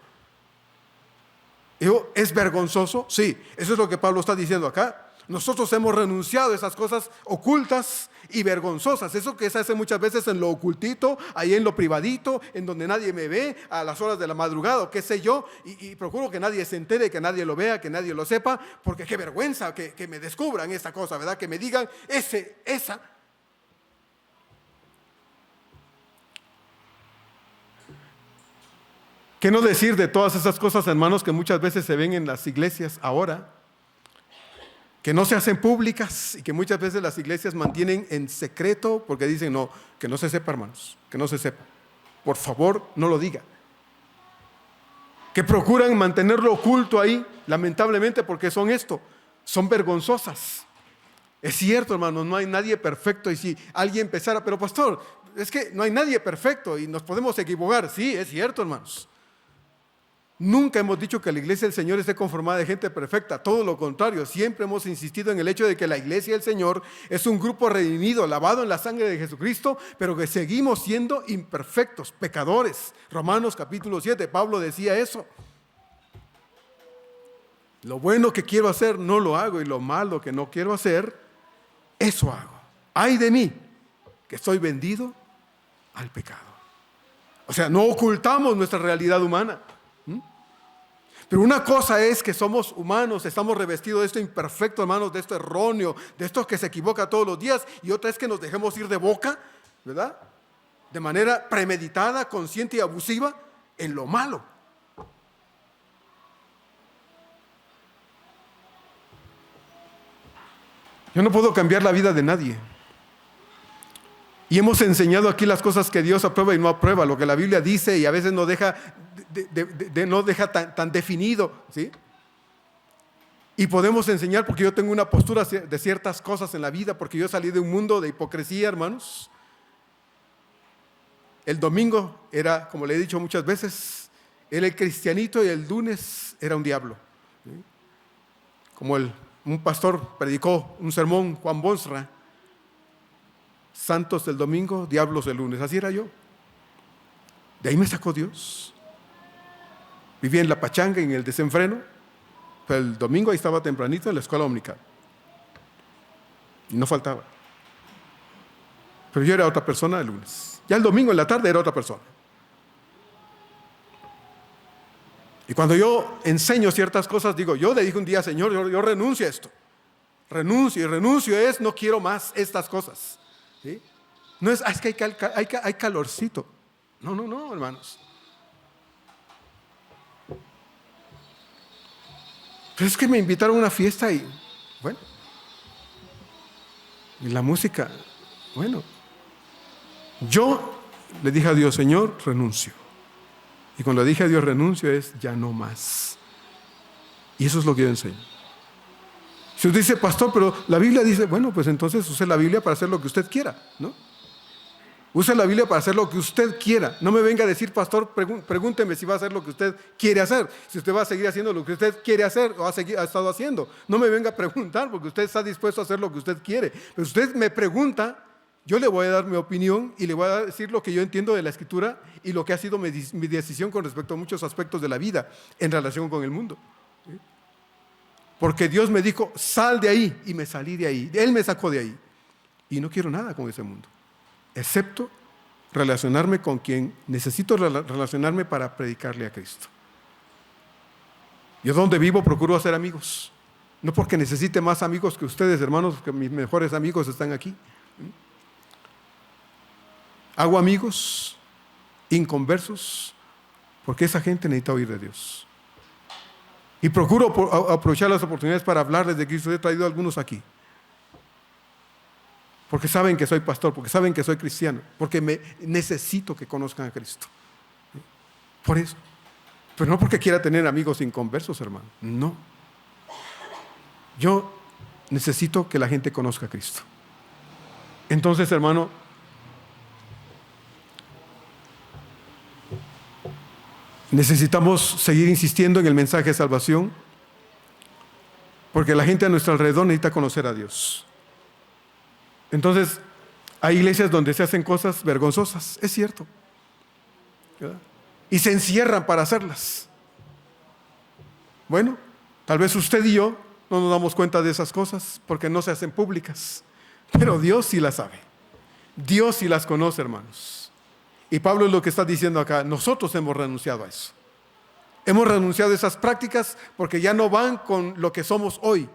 Digo, ¿es vergonzoso? Sí, eso es lo que Pablo está diciendo acá. Nosotros hemos renunciado a esas cosas ocultas y vergonzosas, eso que se hace muchas veces en lo ocultito, ahí en lo privadito, en donde nadie me ve, a las horas de la madrugada o qué sé yo, y procuro que nadie se entere, que nadie lo vea, que nadie lo sepa, porque qué vergüenza que me descubran esta cosa, ¿verdad? Que me digan esa. ¿Qué no decir de todas esas cosas, hermanos, que muchas veces se ven en las iglesias ahora? Que no se hacen públicas y que muchas veces las iglesias mantienen en secreto porque dicen, no, que no se sepa, hermanos, que no se sepa. Por favor, no lo diga. Que procuran mantenerlo oculto ahí, lamentablemente, porque son vergonzosas. Es cierto, hermanos, no hay nadie perfecto, y si alguien empezara, pero pastor, es que no hay nadie perfecto y nos podemos equivocar. Sí, es cierto, hermanos. Nunca hemos dicho que la iglesia del Señor esté conformada de gente perfecta, todo lo contrario, siempre hemos insistido en el hecho de que la iglesia del Señor es un grupo redimido, lavado en la sangre de Jesucristo, pero que seguimos siendo imperfectos, pecadores. Romanos capítulo 7, Pablo decía eso. Lo bueno que quiero hacer no lo hago, y lo malo que no quiero hacer, eso hago. Ay de mí, que estoy vendido al pecado. O sea, no ocultamos nuestra realidad humana. Pero una cosa es que somos humanos, estamos revestidos de esto imperfecto, hermanos, de esto erróneo, de esto que se equivoca todos los días, y otra es que nos dejemos ir de boca, ¿verdad? De manera premeditada, consciente y abusiva en lo malo. Yo no puedo cambiar la vida de nadie. Y hemos enseñado aquí las cosas que Dios aprueba y no aprueba, lo que la Biblia dice, y a veces no deja tan definido, ¿sí? Y podemos enseñar porque yo tengo una postura de ciertas cosas en la vida, porque yo salí de un mundo de hipocresía, hermanos. El domingo era, como le he dicho muchas veces, era el cristianito y el lunes era un diablo, ¿sí? Como un pastor predicó un sermón, Juan Bonsra, santos del domingo, diablos el lunes. Así era yo. De ahí me sacó Dios. Vivía en la pachanga, en el desenfreno, pero el domingo ahí estaba tempranito en la escuela dominical. Y no faltaba. Pero yo era otra persona el lunes. Ya el domingo en la tarde era otra persona. Y cuando yo enseño ciertas cosas, digo, yo le dije un día, Señor, yo renuncio a esto. Renuncio es, no quiero más estas cosas. ¿Sí? No es que hay calorcito. No, hermanos. Pero es que me invitaron a una fiesta y, bueno, y la música, bueno. Yo le dije a Dios, Señor, renuncio. Y cuando le dije a Dios renuncio es ya no más. Y eso es lo que yo enseño. Si usted dice, pastor, pero la Biblia dice, bueno, pues entonces use la Biblia para hacer lo que usted quiera, ¿no? Use la Biblia para hacer lo que usted quiera. No me venga a decir, pastor, pregúnteme si va a hacer lo que usted quiere hacer. Si usted va a seguir haciendo lo que usted quiere hacer o ha estado haciendo. No me venga a preguntar porque usted está dispuesto a hacer lo que usted quiere. Pero si usted me pregunta, yo le voy a dar mi opinión y le voy a decir lo que yo entiendo de la Escritura y lo que ha sido mi decisión con respecto a muchos aspectos de la vida en relación con el mundo. ¿Sí? Porque Dios me dijo, sal de ahí, y me salí de ahí. Él me sacó de ahí. Y no quiero nada con ese mundo, excepto relacionarme con quien necesito relacionarme para predicarle a Cristo. Yo donde vivo procuro hacer amigos. No porque necesite más amigos que ustedes, hermanos, que mis mejores amigos están aquí. Hago amigos inconversos porque esa gente necesita oír de Dios. Y procuro aprovechar las oportunidades para hablarles de Cristo. He traído algunos aquí. Porque saben que soy pastor, porque saben que soy cristiano, porque necesito que conozcan a Cristo. Por eso. Pero no porque quiera tener amigos inconversos, hermano. No. Yo necesito que la gente conozca a Cristo. Entonces, hermano, necesitamos seguir insistiendo en el mensaje de salvación, porque la gente a nuestro alrededor necesita conocer a Dios. Entonces, hay iglesias donde se hacen cosas vergonzosas, es cierto, ¿verdad? Y se encierran para hacerlas. Bueno, tal vez usted y yo no nos damos cuenta de esas cosas porque no se hacen públicas, pero Dios sí las sabe. Dios sí las conoce, hermanos. Y Pablo es lo que está diciendo acá. Nosotros hemos renunciado a eso. Hemos renunciado a esas prácticas porque ya no van con lo que somos hoy.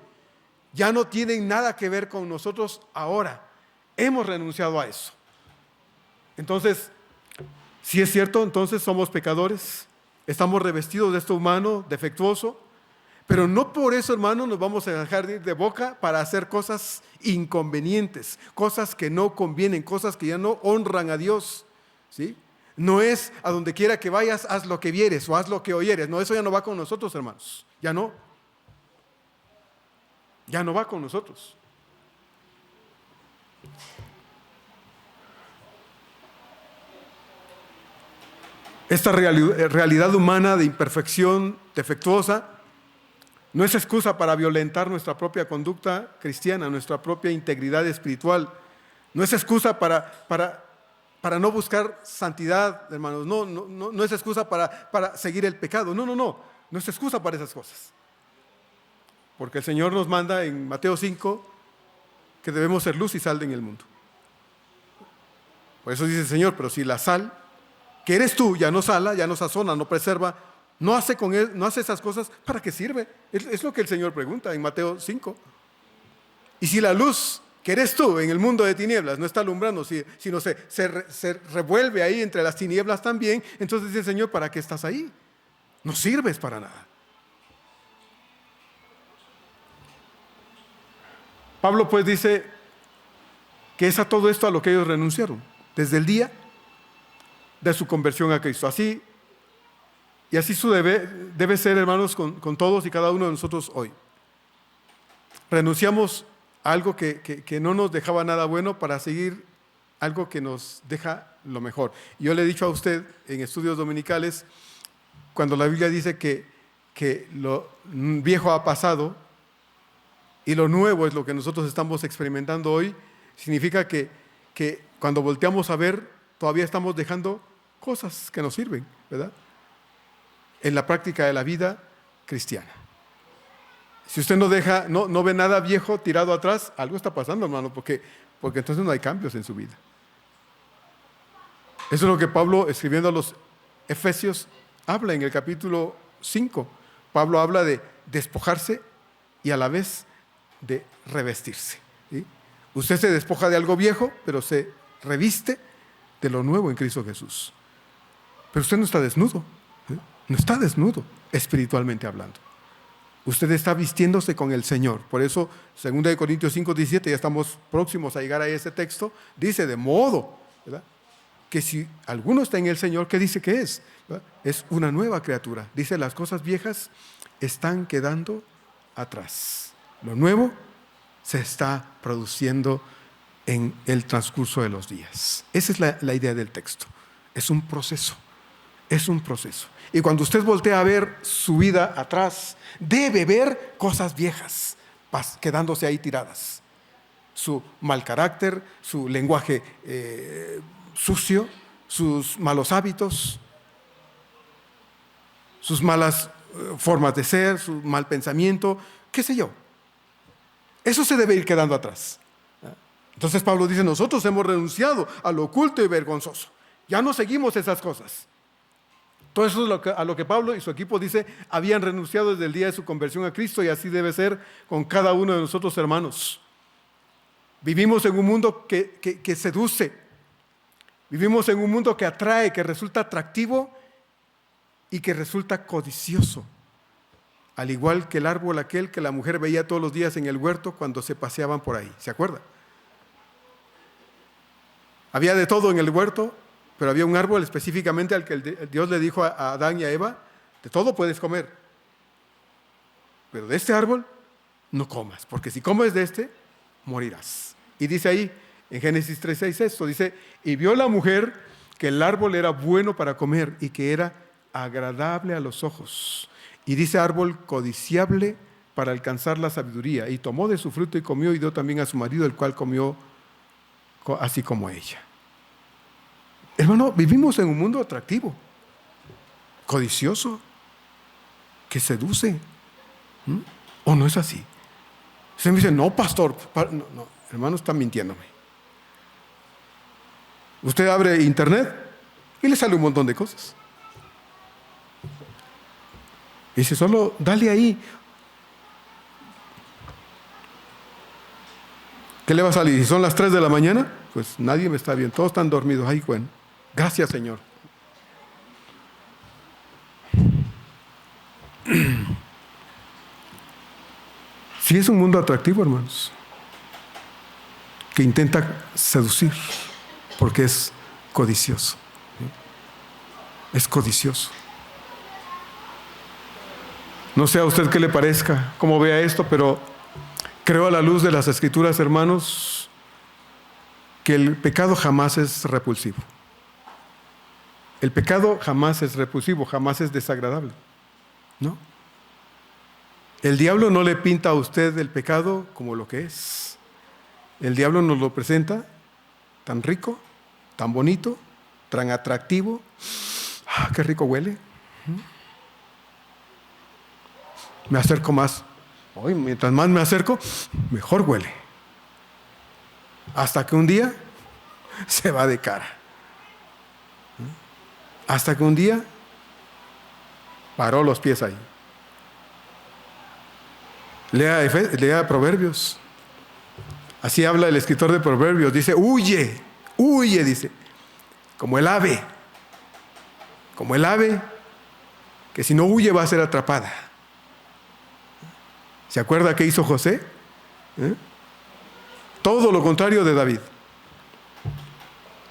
Ya no tienen nada que ver con nosotros ahora. Hemos renunciado a eso. Entonces, si es cierto, entonces somos pecadores. Estamos revestidos de esto humano, defectuoso. Pero no por eso, hermano, nos vamos a dejar de ir de boca para hacer cosas inconvenientes, cosas que no convienen, cosas que ya no honran a Dios. ¿Sí? No es a donde quiera que vayas, haz lo que vieres o haz lo que oyeres. No, eso ya no va con nosotros, hermanos. Ya no. Ya no va con nosotros. Esta realidad humana de imperfección defectuosa no es excusa para violentar nuestra propia conducta cristiana, nuestra propia integridad espiritual. No es excusa para no buscar santidad, hermanos. No es excusa para seguir el pecado. No es excusa para esas cosas. Porque el Señor nos manda en Mateo 5 que debemos ser luz y sal en el mundo. Por eso dice el Señor, pero si la sal, que eres tú, ya no sala, ya no sazona, no preserva, no hace esas cosas, ¿para qué sirve? Es lo que el Señor pregunta en Mateo 5. Y si la luz que eres tú en el mundo de tinieblas no está alumbrando, sino se revuelve ahí entre las tinieblas también, entonces dice el Señor, ¿para qué estás ahí? No sirves para nada. Pablo pues dice que es a todo esto a lo que ellos renunciaron, desde el día de su conversión a Cristo. Así su debe ser, hermanos, con todos y cada uno de nosotros hoy. Renunciamos a algo que no nos dejaba nada bueno para seguir algo que nos deja lo mejor. Yo le he dicho a usted en estudios dominicales, cuando la Biblia dice que lo viejo ha pasado y lo nuevo es lo que nosotros estamos experimentando hoy, significa que cuando volteamos a ver, todavía estamos dejando cosas que nos sirven, ¿verdad? En la práctica de la vida cristiana. Si usted no ve nada viejo tirado atrás, algo está pasando, hermano, porque entonces no hay cambios en su vida. Eso es lo que Pablo, escribiendo a los Efesios, habla en el capítulo 5. Pablo habla de despojarse y a la vez de revestirse. ¿Sí? Usted se despoja de algo viejo, pero se reviste de lo nuevo en Cristo Jesús. Pero usted no está desnudo. No está desnudo, espiritualmente hablando. Usted está vistiéndose con el Señor. Por eso, 2 Corintios 5:17, ya estamos próximos a llegar a ese texto, dice de modo, ¿verdad? que si alguno está en el Señor, ¿qué dice que es? Es una nueva criatura. Dice, las cosas viejas están quedando atrás. Lo nuevo se está produciendo en el transcurso de los días. Esa es la idea del texto. Es un proceso. Es un proceso. Y cuando usted voltea a ver su vida atrás, debe ver cosas viejas quedándose ahí tiradas. Su mal carácter, su lenguaje sucio, sus malos hábitos, sus malas formas de ser, su mal pensamiento, qué sé yo. Eso se debe ir quedando atrás. Entonces Pablo dice, nosotros hemos renunciado a lo oculto y vergonzoso. Ya no seguimos esas cosas. Todo eso es a lo que Pablo y su equipo dice, habían renunciado desde el día de su conversión a Cristo, y así debe ser con cada uno de nosotros, hermanos. Vivimos en un mundo que seduce. Vivimos en un mundo que atrae, que resulta atractivo y que resulta codicioso. Al igual que el árbol aquel que la mujer veía todos los días en el huerto cuando se paseaban por ahí. ¿Se acuerda? Había de todo en el huerto, pero había un árbol específicamente al que Dios le dijo a Adán y a Eva, de todo puedes comer, pero de este árbol no comas, porque si comes de este, morirás. Y dice ahí, en Génesis 3:6 esto, dice, y vio la mujer que el árbol era bueno para comer y que era agradable a los ojos. Y dice árbol codiciable para alcanzar la sabiduría. Y tomó de su fruto y comió y dio también a su marido, el cual comió así como ella. Hermano, vivimos en un mundo atractivo, codicioso, que seduce. ¿O no es así? Usted me dice, no, pastor, no, hermano, está mintiéndome. Usted abre internet y le sale un montón de cosas. Y dice, solo dale ahí. ¿Qué le va a salir? Si son las 3 de la mañana, pues nadie me está viendo, todos están dormidos. Ay, bueno, gracias, Señor. Sí, es un mundo atractivo, hermanos, que intenta seducir, porque es codicioso. Es codicioso. No sé a usted qué le parezca, cómo vea esto, pero creo a la luz de las Escrituras, hermanos, que el pecado jamás es repulsivo. El pecado jamás es repulsivo, jamás es desagradable. ¿No? El diablo no le pinta a usted el pecado como lo que es. El diablo nos lo presenta tan rico, tan bonito, tan atractivo. ¡Ah, qué rico huele! Me acerco más. Hoy, mientras más me acerco, mejor huele. Hasta que un día se va de cara. Hasta que un día paró los pies ahí. Lea Proverbios. Así habla el escritor de Proverbios. Dice, huye, huye, dice. Como el ave. Como el ave que si no huye va a ser atrapada. ¿Se acuerda qué hizo José? Todo lo contrario de David.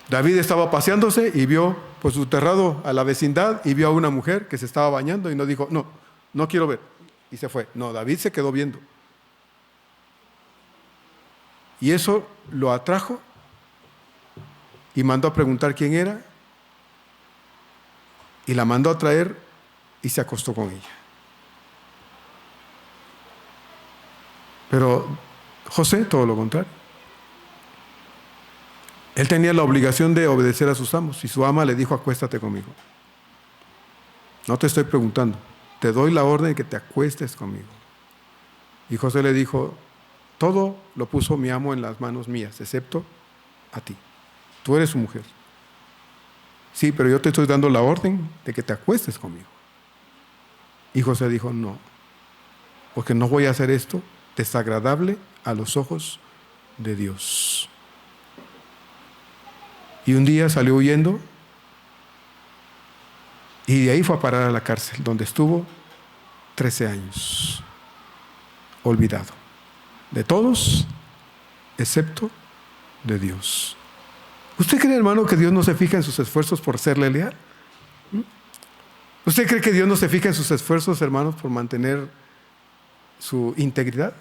David estaba paseándose y vio por su terrado a la vecindad y vio a una mujer que se estaba bañando y no dijo, no quiero ver. Y se fue. No, David se quedó viendo. Y eso lo atrajo y mandó a preguntar quién era y la mandó a traer y se acostó con ella. Pero José, todo lo contrario. Él tenía la obligación de obedecer a sus amos y su ama le dijo, acuéstate conmigo. No te estoy preguntando, te doy la orden de que te acuestes conmigo. Y José le dijo, todo lo puso mi amo en las manos mías, excepto a ti. Tú eres su mujer. Sí, pero yo te estoy dando la orden de que te acuestes conmigo. Y José dijo, no, porque no voy a hacer esto desagradable a los ojos de Dios. Y un día salió huyendo y de ahí fue a parar a la cárcel, donde estuvo 13 años, olvidado de todos, excepto de Dios. ¿Usted cree, hermano, que Dios no se fija en sus esfuerzos por serle leal? ¿Usted cree que Dios no se fija en sus esfuerzos, hermanos, por mantener su integridad?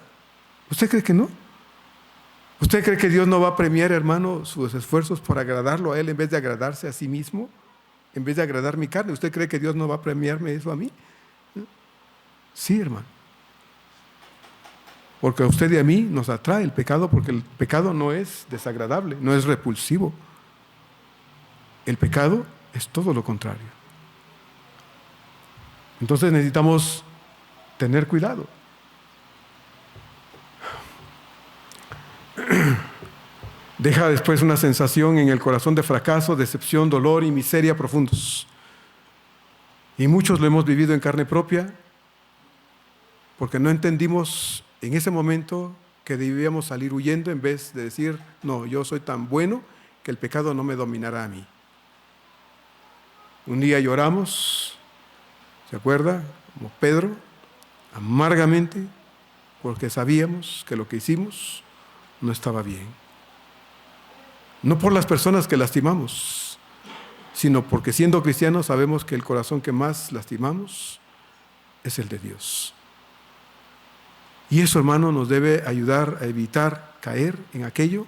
¿Usted cree que no? ¿Usted cree que Dios no va a premiar, hermano, sus esfuerzos por agradarlo a Él en vez de agradarse a sí mismo? En vez de agradar mi carne. ¿Usted cree que Dios no va a premiarme eso a mí? Sí, hermano. Porque a usted y a mí nos atrae el pecado, porque el pecado no es desagradable, no es repulsivo. El pecado es todo lo contrario. Entonces necesitamos tener cuidado. Deja después una sensación en el corazón de fracaso, decepción, dolor y miseria profundos. Y muchos lo hemos vivido en carne propia porque no entendimos en ese momento que debíamos salir huyendo en vez de decir, no, yo soy tan bueno que el pecado no me dominará a mí. Un día lloramos, ¿se acuerda? Como Pedro, amargamente, porque sabíamos que lo que hicimos no estaba bien. No por las personas que lastimamos, sino porque siendo cristianos sabemos que el corazón que más lastimamos es el de Dios. Y eso, hermano, nos debe ayudar a evitar caer en aquello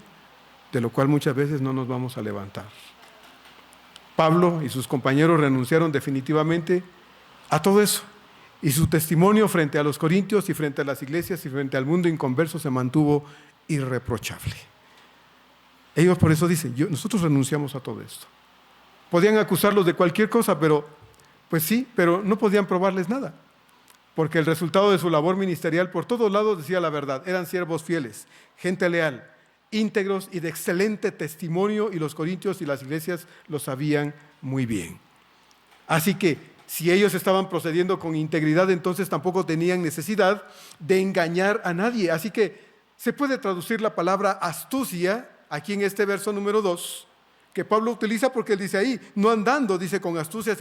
de lo cual muchas veces no nos vamos a levantar. Pablo y sus compañeros renunciaron definitivamente a todo eso. Y su testimonio frente a los corintios y frente a las iglesias y frente al mundo inconverso se mantuvo irreprochable. Ellos por eso dicen, nosotros renunciamos a todo esto. Podían acusarlos de cualquier cosa, pero no podían probarles nada. Porque el resultado de su labor ministerial por todos lados decía la verdad. Eran siervos fieles, gente leal, íntegros y de excelente testimonio, y los corintios y las iglesias lo sabían muy bien. Así que si ellos estaban procediendo con integridad, entonces tampoco tenían necesidad de engañar a nadie. Así que se puede traducir la palabra astucia aquí en este verso número 2, que Pablo utiliza porque él dice ahí, no andando, dice, con astucia,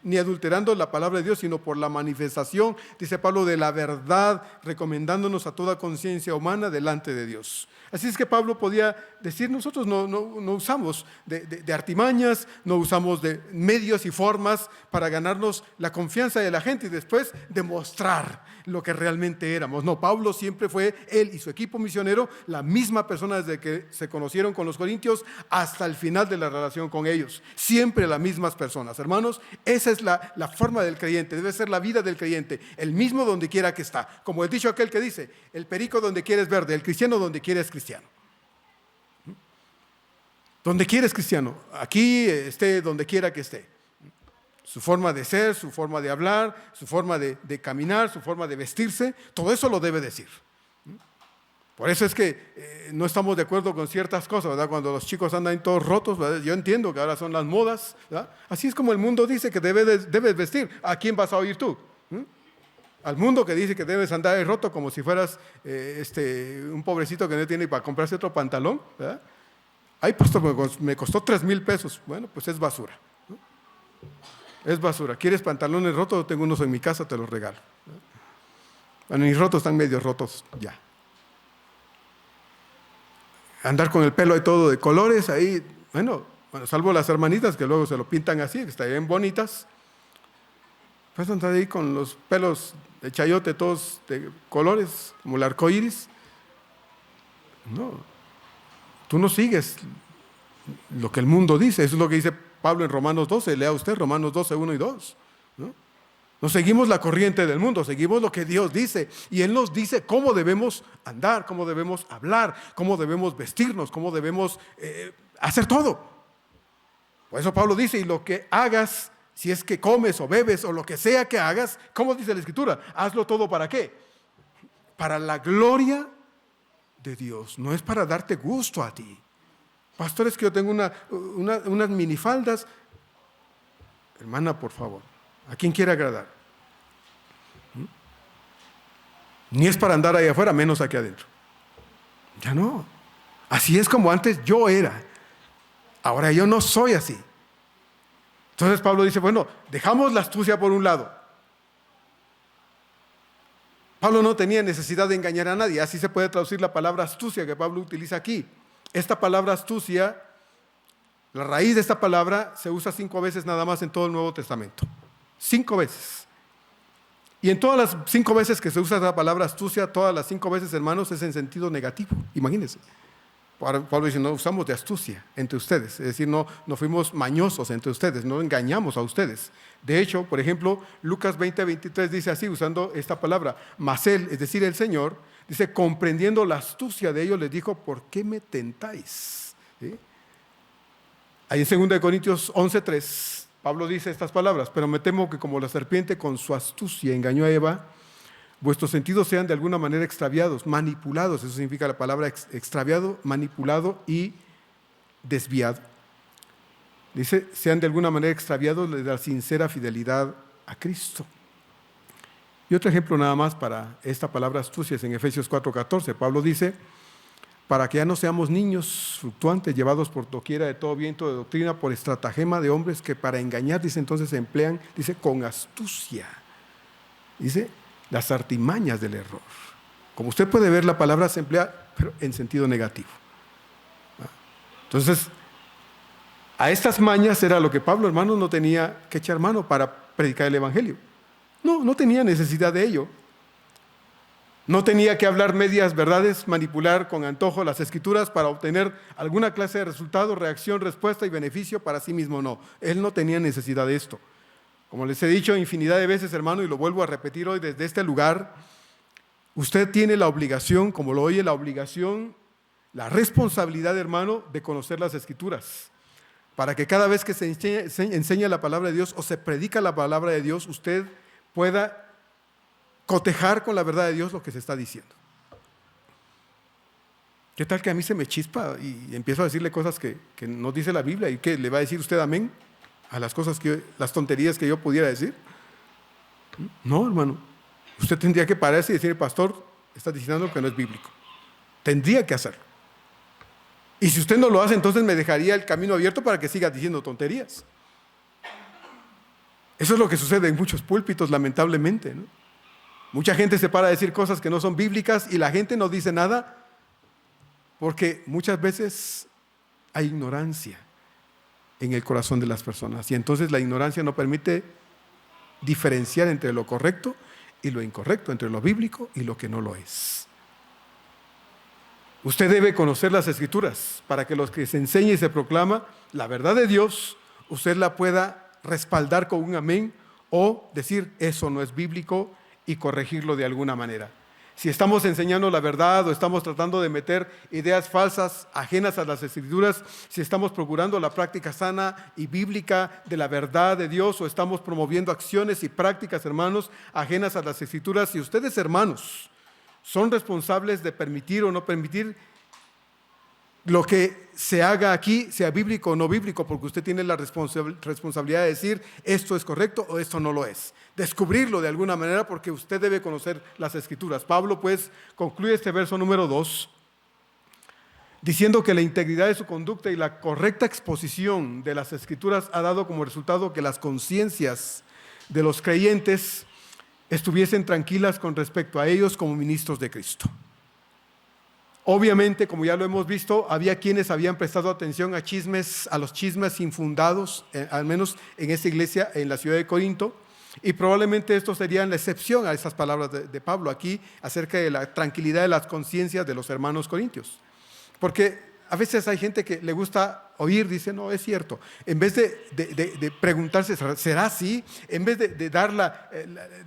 ni adulterando la palabra de Dios, sino por la manifestación, dice Pablo, de la verdad, recomendándonos a toda conciencia humana delante de Dios. Así es que Pablo podía decir, nosotros no usamos de artimañas, no usamos de medios y formas para ganarnos la confianza de la gente y después demostrar lo que realmente éramos. No, Pablo siempre fue, él y su equipo misionero, la misma persona desde que se conocieron con los corintios hasta el final de la relación con ellos. Siempre las mismas personas. Hermanos, esa es la forma del creyente, debe ser la vida del creyente, el mismo donde quiera que está. Como el dicho aquel que dice, el perico donde quiera es verde, el cristiano donde quiera es cristiano. Donde quiera es cristiano, aquí esté donde quiera que esté. Su forma de ser, su forma de hablar, su forma de caminar, su forma de vestirse, todo eso lo debe decir. Por eso es que no estamos de acuerdo con ciertas cosas, ¿verdad? Cuando los chicos andan todos rotos, ¿verdad? Yo entiendo que ahora son las modas, ¿verdad? Así es como el mundo dice que debes vestir. ¿A quién vas a oír tú? Al mundo que dice que debes andar roto como si fueras un pobrecito que no tiene para comprarse otro pantalón, ¿verdad? Ay, pastor, me costó 3,000 pesos. Bueno, pues es basura, ¿no? Es basura. ¿Quieres pantalones rotos? Tengo unos en mi casa, te los regalo. Bueno, mis rotos están medio rotos ya. Andar con el pelo ahí todo de colores, ahí, bueno, salvo las hermanitas que luego se lo pintan así, que están bien bonitas. Pues andar ahí con los pelos de chayote todos de colores, como el arco iris. No. Tú no sigues lo que el mundo dice. Eso es lo que dice Pablo en Romanos 12. Lea usted Romanos 12, 1 y 2. No seguimos la corriente del mundo, seguimos lo que Dios dice. Y Él nos dice cómo debemos andar, cómo debemos hablar, cómo debemos vestirnos, cómo debemos hacer todo. Por eso Pablo dice, y lo que hagas, si es que comes o bebes o lo que sea que hagas, ¿cómo dice la Escritura? Hazlo todo ¿para qué? Para la gloria de Dios, no es para darte gusto a ti. Pastor, es que yo tengo unas minifaldas. Hermana, por favor, ¿a quién quiere agradar? Ni es para andar ahí afuera, menos aquí adentro. Ya no. Así es como antes yo era. Ahora yo no soy así. Entonces Pablo dice, bueno, dejamos la astucia por un lado. Pablo no tenía necesidad de engañar a nadie. Así se puede traducir la palabra astucia que Pablo utiliza aquí. Esta palabra astucia La raíz de esta palabra se usa 5 veces nada más en todo el Nuevo Testamento. 5 veces. Y en todas las 5 veces que se usa la palabra astucia, todas las 5 veces, hermanos, es en sentido negativo. Imagínense. Pablo dice, no usamos de astucia entre ustedes. Es decir, no fuimos mañosos entre ustedes, no engañamos a ustedes. De hecho, por ejemplo, Lucas 20:23 dice así, usando esta palabra, mas él, es decir, el Señor, dice, comprendiendo la astucia de ellos, les dijo, ¿por qué me tentáis? ¿Sí? Ahí en 2 Corintios 11:3, Pablo dice estas palabras, pero me temo que como la serpiente con su astucia engañó a Eva, vuestros sentidos sean de alguna manera extraviados, manipulados, eso significa la palabra extraviado, manipulado y desviado. Dice, sean de alguna manera extraviados de la sincera fidelidad a Cristo. Y otro ejemplo nada más para esta palabra astucia es en Efesios 4:14. Pablo dice, para que ya no seamos niños fluctuantes, llevados por doquiera de todo viento de doctrina, por estratagema de hombres que para engañar, dice entonces, se emplean, dice, con astucia. Dice, las artimañas del error. Como usted puede ver, la palabra se emplea, pero en sentido negativo. Entonces, a estas mañas era lo que Pablo, hermano, no tenía que echar mano para predicar el Evangelio. No tenía necesidad de ello. No tenía que hablar medias verdades, manipular con antojo las Escrituras para obtener alguna clase de resultado, reacción, respuesta y beneficio para sí mismo. No, él no tenía necesidad de esto. Como les he dicho infinidad de veces, hermano, y lo vuelvo a repetir hoy desde este lugar, usted tiene la obligación, como lo oye, la obligación, la responsabilidad, hermano, de conocer las Escrituras. Para que cada vez que se enseña la palabra de Dios o se predica la palabra de Dios, usted pueda cotejar con la verdad de Dios lo que se está diciendo. ¿Qué tal que a mí se me chispa y empiezo a decirle cosas que no dice la Biblia y que le va a decir usted amén a las cosas las tonterías que yo pudiera decir? No, hermano. Usted tendría que pararse y decir, pastor, está diciendo que no es bíblico. Tendría que hacerlo. Y si usted no lo hace, entonces me dejaría el camino abierto para que siga diciendo tonterías. Eso es lo que sucede en muchos púlpitos, lamentablemente, ¿no? Mucha gente se para a decir cosas que no son bíblicas y la gente no dice nada porque muchas veces hay ignorancia en el corazón de las personas. Y entonces la ignorancia no permite diferenciar entre lo correcto y lo incorrecto, entre lo bíblico y lo que no lo es. Usted debe conocer las Escrituras para que los que se enseñe y se proclama la verdad de Dios, usted la pueda respaldar con un amén o decir eso no es bíblico y corregirlo de alguna manera. Si estamos enseñando la verdad o estamos tratando de meter ideas falsas ajenas a las Escrituras, si estamos procurando la práctica sana y bíblica de la verdad de Dios o estamos promoviendo acciones y prácticas, hermanos, ajenas a las Escrituras, si ustedes, hermanos, son responsables de permitir o no permitir lo que se haga aquí, sea bíblico o no bíblico, porque usted tiene la responsabilidad de decir esto es correcto o esto no lo es. Descubrirlo de alguna manera porque usted debe conocer las Escrituras. Pablo pues concluye este verso número 2 diciendo que la integridad de su conducta y la correcta exposición de las Escrituras ha dado como resultado que las conciencias de los creyentes estuviesen tranquilas con respecto a ellos como ministros de Cristo. Obviamente, como ya lo hemos visto, había quienes habían prestado atención a los chismes infundados, al menos en esta iglesia, en la ciudad de Corinto, y probablemente estos serían la excepción a esas palabras de Pablo aquí acerca de la tranquilidad de las conciencias de los hermanos corintios. Porque a veces hay gente que le gusta oír, dice, no, es cierto. En vez de preguntarse, ¿será así? En vez de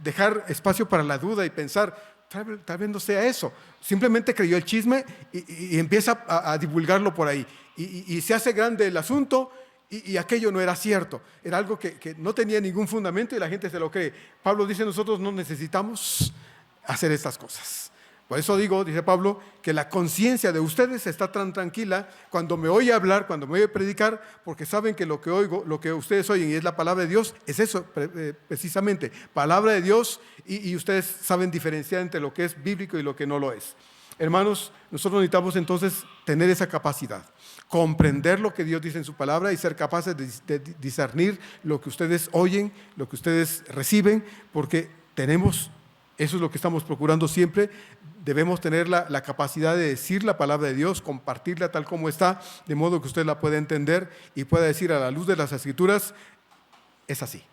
dejar espacio para la duda y pensar, tal vez no sea eso. Simplemente creyó el chisme y empieza a divulgarlo por ahí. Y se hace grande el asunto y aquello no era cierto. Era algo que no tenía ningún fundamento y la gente se lo cree. Pablo dice, nosotros no necesitamos hacer estas cosas. Por eso digo, dice Pablo, que la conciencia de ustedes está tan tranquila cuando me oye hablar, cuando me oye predicar, porque saben que lo que oigo, lo que ustedes oyen y es la palabra de Dios, es eso precisamente, palabra de Dios, y ustedes saben diferenciar entre lo que es bíblico y lo que no lo es. Hermanos, nosotros necesitamos entonces tener esa capacidad, comprender lo que Dios dice en su palabra y ser capaces de discernir lo que ustedes oyen, lo que ustedes reciben, porque tenemos Eso es lo que estamos procurando siempre. Debemos tener la capacidad de decir la palabra de Dios, compartirla tal como está, de modo que usted la pueda entender y pueda decir a la luz de las Escrituras, es así.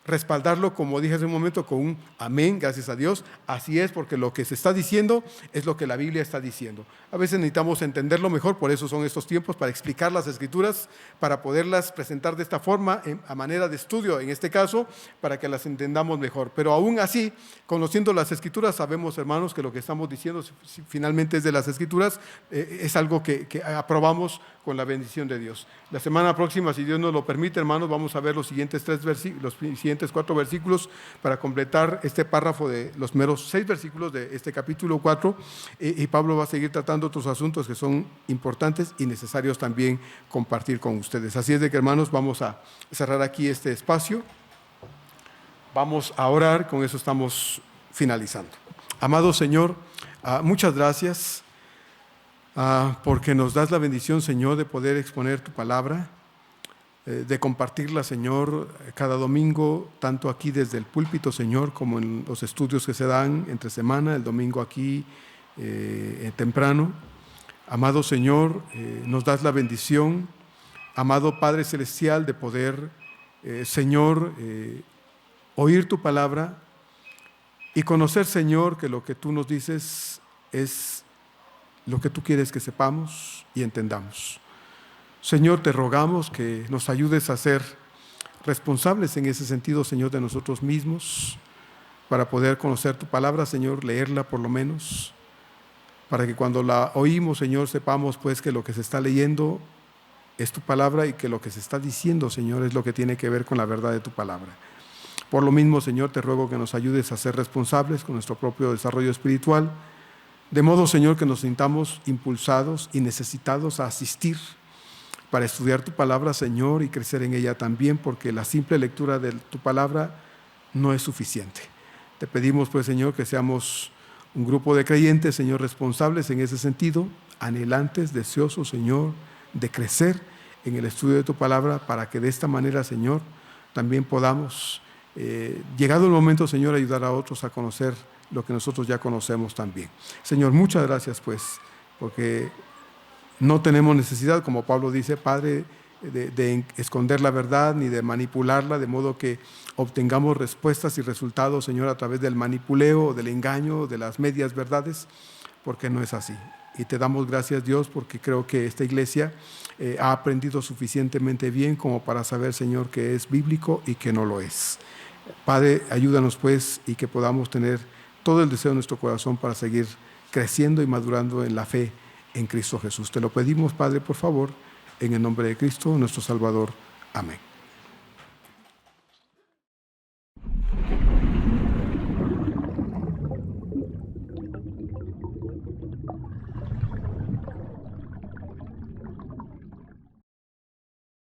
Respaldarlo, como dije hace un momento, con un amén, gracias a Dios. Así es, porque lo que se está diciendo es lo que la Biblia está diciendo. A veces necesitamos entenderlo mejor, por eso son estos tiempos, para explicar las Escrituras, para poderlas presentar de esta forma, a manera de estudio, en este caso, para que las entendamos mejor. Pero aún así, conociendo las Escrituras, sabemos, hermanos, que lo que estamos diciendo, si finalmente es de las Escrituras, es algo que aprobamos con la bendición de Dios. La semana próxima, si Dios nos lo permite, hermanos, vamos a ver los siguientes 4 versículos para completar este párrafo de los meros 6 versículos de este capítulo 4, y Pablo va a seguir tratando otros asuntos que son importantes y necesarios también compartir con ustedes. Así es de que, hermanos, vamos a cerrar aquí este espacio, vamos a orar, con eso estamos finalizando. Amado Señor, muchas gracias porque nos das la bendición, Señor, de poder exponer tu palabra, de compartirla, Señor, cada domingo, tanto aquí desde el púlpito, Señor, como en los estudios que se dan entre semana, el domingo aquí temprano. Amado Señor, nos das la bendición, amado Padre Celestial, de poder, Señor, oír tu palabra y conocer, Señor, que lo que tú nos dices es lo que tú quieres que sepamos y entendamos. Señor, te rogamos que nos ayudes a ser responsables en ese sentido, Señor, de nosotros mismos, para poder conocer tu palabra, Señor, leerla por lo menos, para que cuando la oímos, Señor, sepamos pues que lo que se está leyendo es tu palabra y que lo que se está diciendo, Señor, es lo que tiene que ver con la verdad de tu palabra. Por lo mismo, Señor, te ruego que nos ayudes a ser responsables con nuestro propio desarrollo espiritual, de modo, Señor, que nos sintamos impulsados y necesitados a asistir para estudiar tu palabra, Señor, y crecer en ella también, porque la simple lectura de tu palabra no es suficiente. Te pedimos, pues, Señor, que seamos un grupo de creyentes, Señor, responsables en ese sentido, anhelantes, deseosos, Señor, de crecer en el estudio de tu palabra, para que de esta manera, Señor, también podamos, llegado el momento, Señor, ayudar a otros a conocer lo que nosotros ya conocemos también. Señor, muchas gracias, pues, porque no tenemos necesidad, como Pablo dice, Padre, de esconder la verdad ni de manipularla, de modo que obtengamos respuestas y resultados, Señor, a través del manipuleo, del engaño, de las medias verdades, porque no es así. Y te damos gracias, Dios, porque creo que esta iglesia ha aprendido suficientemente bien como para saber, Señor, que es bíblico y que no lo es. Padre, ayúdanos, pues, y que podamos tener todo el deseo de nuestro corazón para seguir creciendo y madurando en la fe en Cristo Jesús. Te lo pedimos, Padre, por favor, en el nombre de Cristo, nuestro Salvador. Amén.